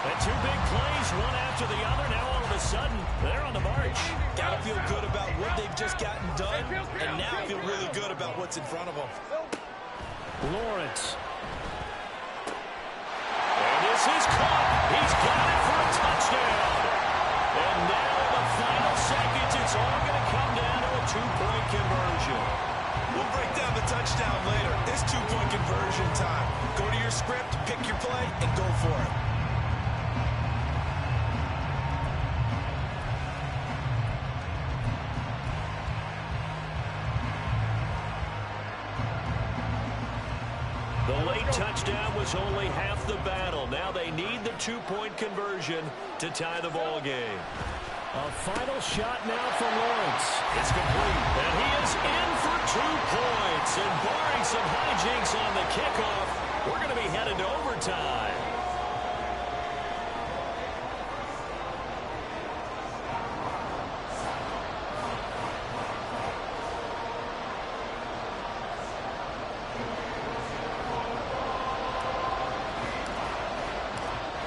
And 2 big plays, one after the other. Now all of a sudden, they're on the march. Got to feel good about what they've just gotten done, and now feel really good about what's in front of them. Lawrence. And this is caught. He's got it for a touchdown. And now in the final seconds, it's all going to come down to a 2-point conversion. We'll break down the touchdown later. It's 2-point conversion time. Go to your script, pick your play, and go for it. The late touchdown was only half the battle. Now they need the 2-point conversion to tie the ball game. A final shot now for Lawrence. It's complete. And he is in for 2 points. And barring some hijinks on the kickoff, we're going to be headed to overtime.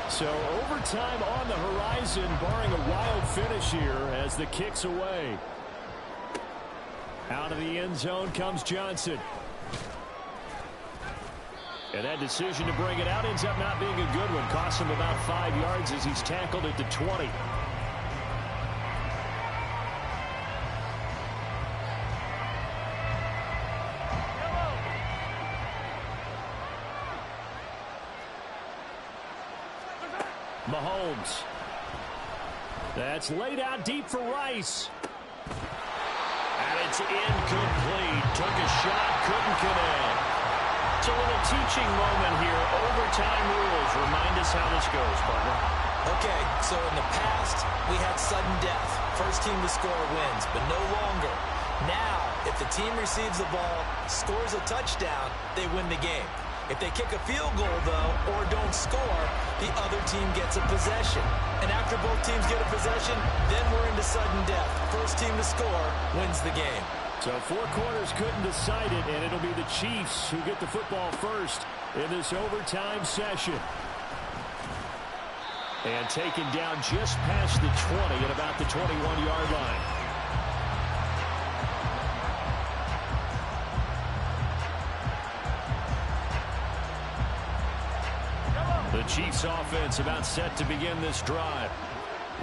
So overtime on the horizon, barring a wild finish here as the kick's away. Out of the end zone comes Johnson. And that decision to bring it out ends up not being a good one. Costs him about 5 yards as he's tackled at the 20. Mahomes. That's laid out deep for Rice. And it's incomplete. Took a shot, couldn't connect. It's a little teaching moment here. Overtime rules. Remind us how this goes, partner. Okay, so in the past, we had sudden death. First team to score wins, but no longer. Now, if the team receives the ball, scores a touchdown, they win the game. If they kick a field goal, though, or don't score, the other team gets a possession. And after both teams get a possession, then we're into sudden death. First team to score wins the game. So 4 quarters couldn't decide it, and it'll be the Chiefs who get the football first in this overtime session. And taken down just past the 20 at about the 21-yard line. The Chiefs offense about set to begin this drive.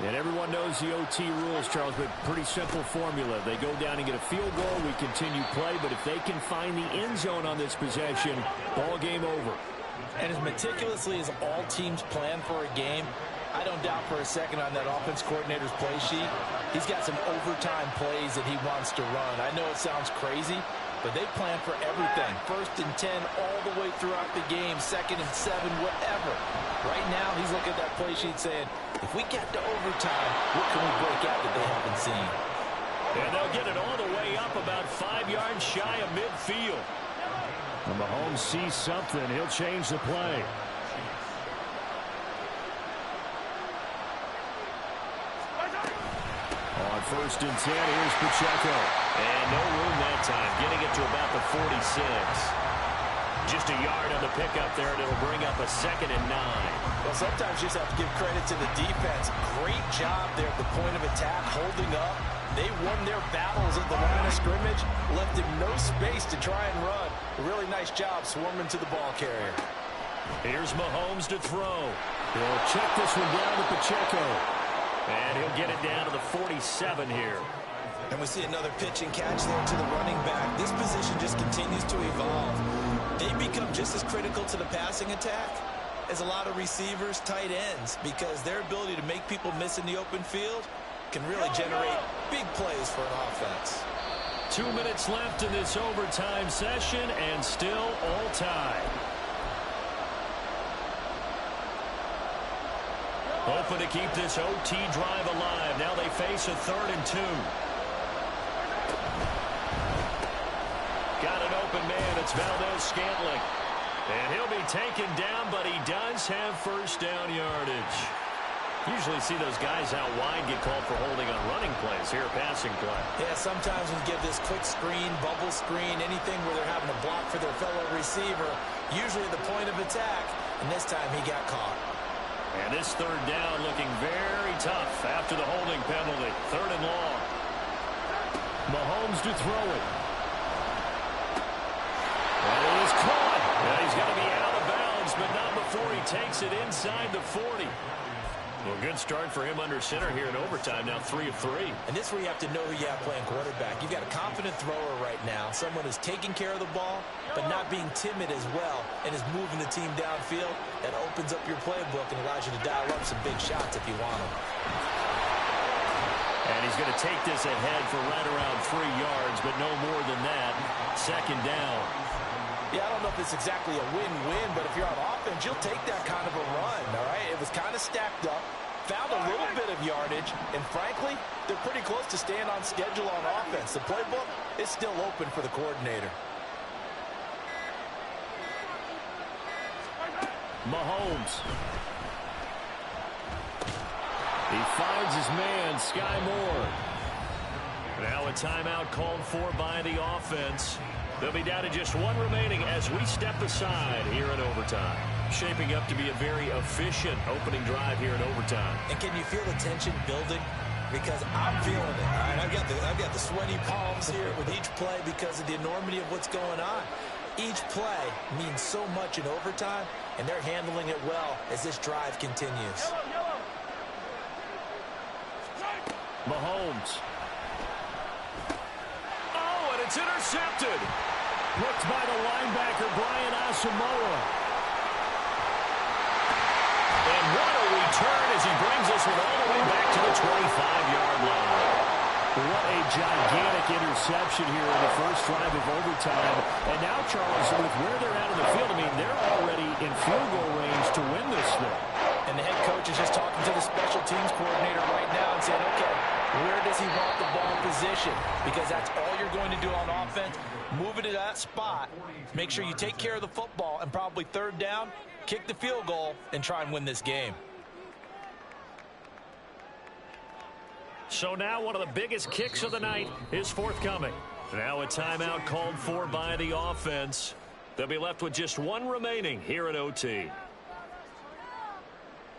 And everyone knows the OT rules, Charles, but pretty simple formula. They go down and get a field goal, we continue play, but if they can find the end zone on this possession, ball game over. And as meticulously as all teams plan for a game, I don't doubt for a second on that offense coordinator's play sheet, he's got some overtime plays that he wants to run. I know it sounds crazy, but they plan for everything. 1st and 10 all the way throughout the game, 2nd and 7, whatever. Right now, he's looking at that play sheet saying, if we get to overtime, what can we break out that they haven't seen? And they'll get it all the way up about 5 yards shy of midfield. And Mahomes sees something. He'll change the play. On 1st and 10, here's Pacheco. And no room that time, getting it to about the 46. Just a yard on the pickup there, and it'll bring up a 2nd and 9. Well, sometimes you just have to give credit to the defense. Great job there at the point of attack, holding up. They won their battles at the line of scrimmage, left him no space to try and run. A really nice job swarming to the ball carrier. Here's Mahomes to throw. He'll check this one down to Pacheco. And he'll get it down to the 47 here. And we see another pitch and catch there to the running back. This position just continues to evolve. They become just as critical to the passing attack as a lot of receivers, tight ends, because their ability to make people miss in the open field can really generate big plays for an offense. 2 minutes left in this overtime session, and still all tied. Hoping to keep this OT drive alive. Now they face a 3rd and 2. Got an open man. It's Valdez-Scantling. And he'll be taken down, but he does have first down yardage. Usually see those guys out wide get called for holding on running plays. Here, passing play. Yeah, sometimes we give this quick screen, bubble screen, anything where they're having to block for their fellow receiver, usually at the point of attack, and this time he got caught. And this 3rd down looking very tough after the holding penalty. 3rd and long. Mahomes to throw it. And it is caught. And he's going to be out of bounds, but not before he takes it inside the 40. Well, good start for him under center here in overtime. Now 3 of 3. And this is where you have to know who you have playing quarterback. You've got a confident thrower right now, someone who's taking care of the ball, but not being timid as well, and is moving the team downfield. That opens up your playbook and allows you to dial up some big shots if you want them. And he's going to take this ahead for right around 3 yards, but no more than that. 2nd down. Yeah, I don't know if it's exactly a win-win, but if you're on offense, you'll take that kind of a run, all right? It was kind of stacked up. found a little bit of yardage, and frankly, they're pretty close to staying on schedule on offense. The playbook is still open for the coordinator. Mahomes. He finds his man, Sky Moore. Now a timeout called for by the offense. They'll be down to just one remaining as we step aside here in overtime. Shaping up to be a very efficient opening drive here in overtime. And can you feel the tension building? Because I'm feeling it. All right, I've got the sweaty palms here with each play because of the enormity of what's going on. Each play means so much in overtime, and they're handling it well as this drive continues. Mahomes. Oh, and it's intercepted. Blocked by the linebacker, Brian Asamoah. And what a return as he brings us all the way back to the 25-yard line. What a gigantic interception here in the first drive of overtime. And now, Charles, with where they're at in the field, I mean, they're already in field goal range to win this thing. And the head coach is just talking to the special teams coordinator right now and saying, okay, where does he want the ball positioned? Because that's all you're going to do on offense. Move it to that spot. Make sure you take care of the football and probably third down, kick the field goal, and try and win this game. So now one of the biggest kicks of the night is forthcoming. Now a timeout called for by the offense. They'll be left with just one remaining here at OT.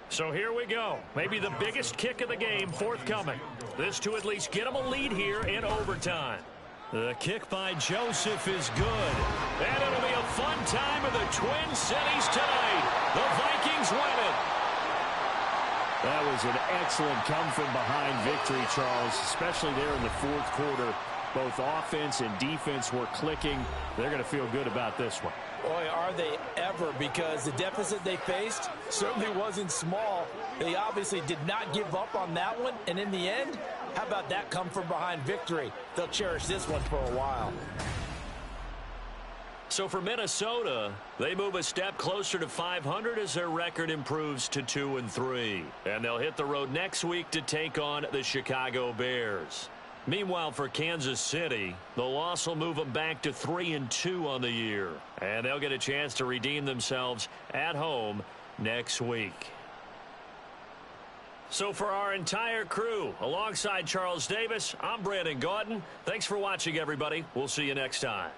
So here we go. Maybe the biggest kick of the game forthcoming. This to at least get them a lead here in overtime. The kick by Joseph is good. And it'll be a fun time in the Twin Cities tonight. The Vikings win it. That was an excellent come-from-behind victory, Charles, especially there in the fourth quarter. Both offense and defense were clicking. They're going to feel good about this one. Boy, are they ever, because the deficit they faced certainly wasn't small. They obviously did not give up on that one, and in the end, how about that come-from-behind victory? They'll cherish this one for a while. So for Minnesota, they move a step closer to 500 as their record improves to 2-3. And they'll hit the road next week to take on the Chicago Bears. Meanwhile, for Kansas City, the loss will move them back to 3-2 on the year. And they'll get a chance to redeem themselves at home next week. So for our entire crew, alongside Charles Davis, I'm Brandon Gaudin. Thanks for watching, everybody. We'll see you next time.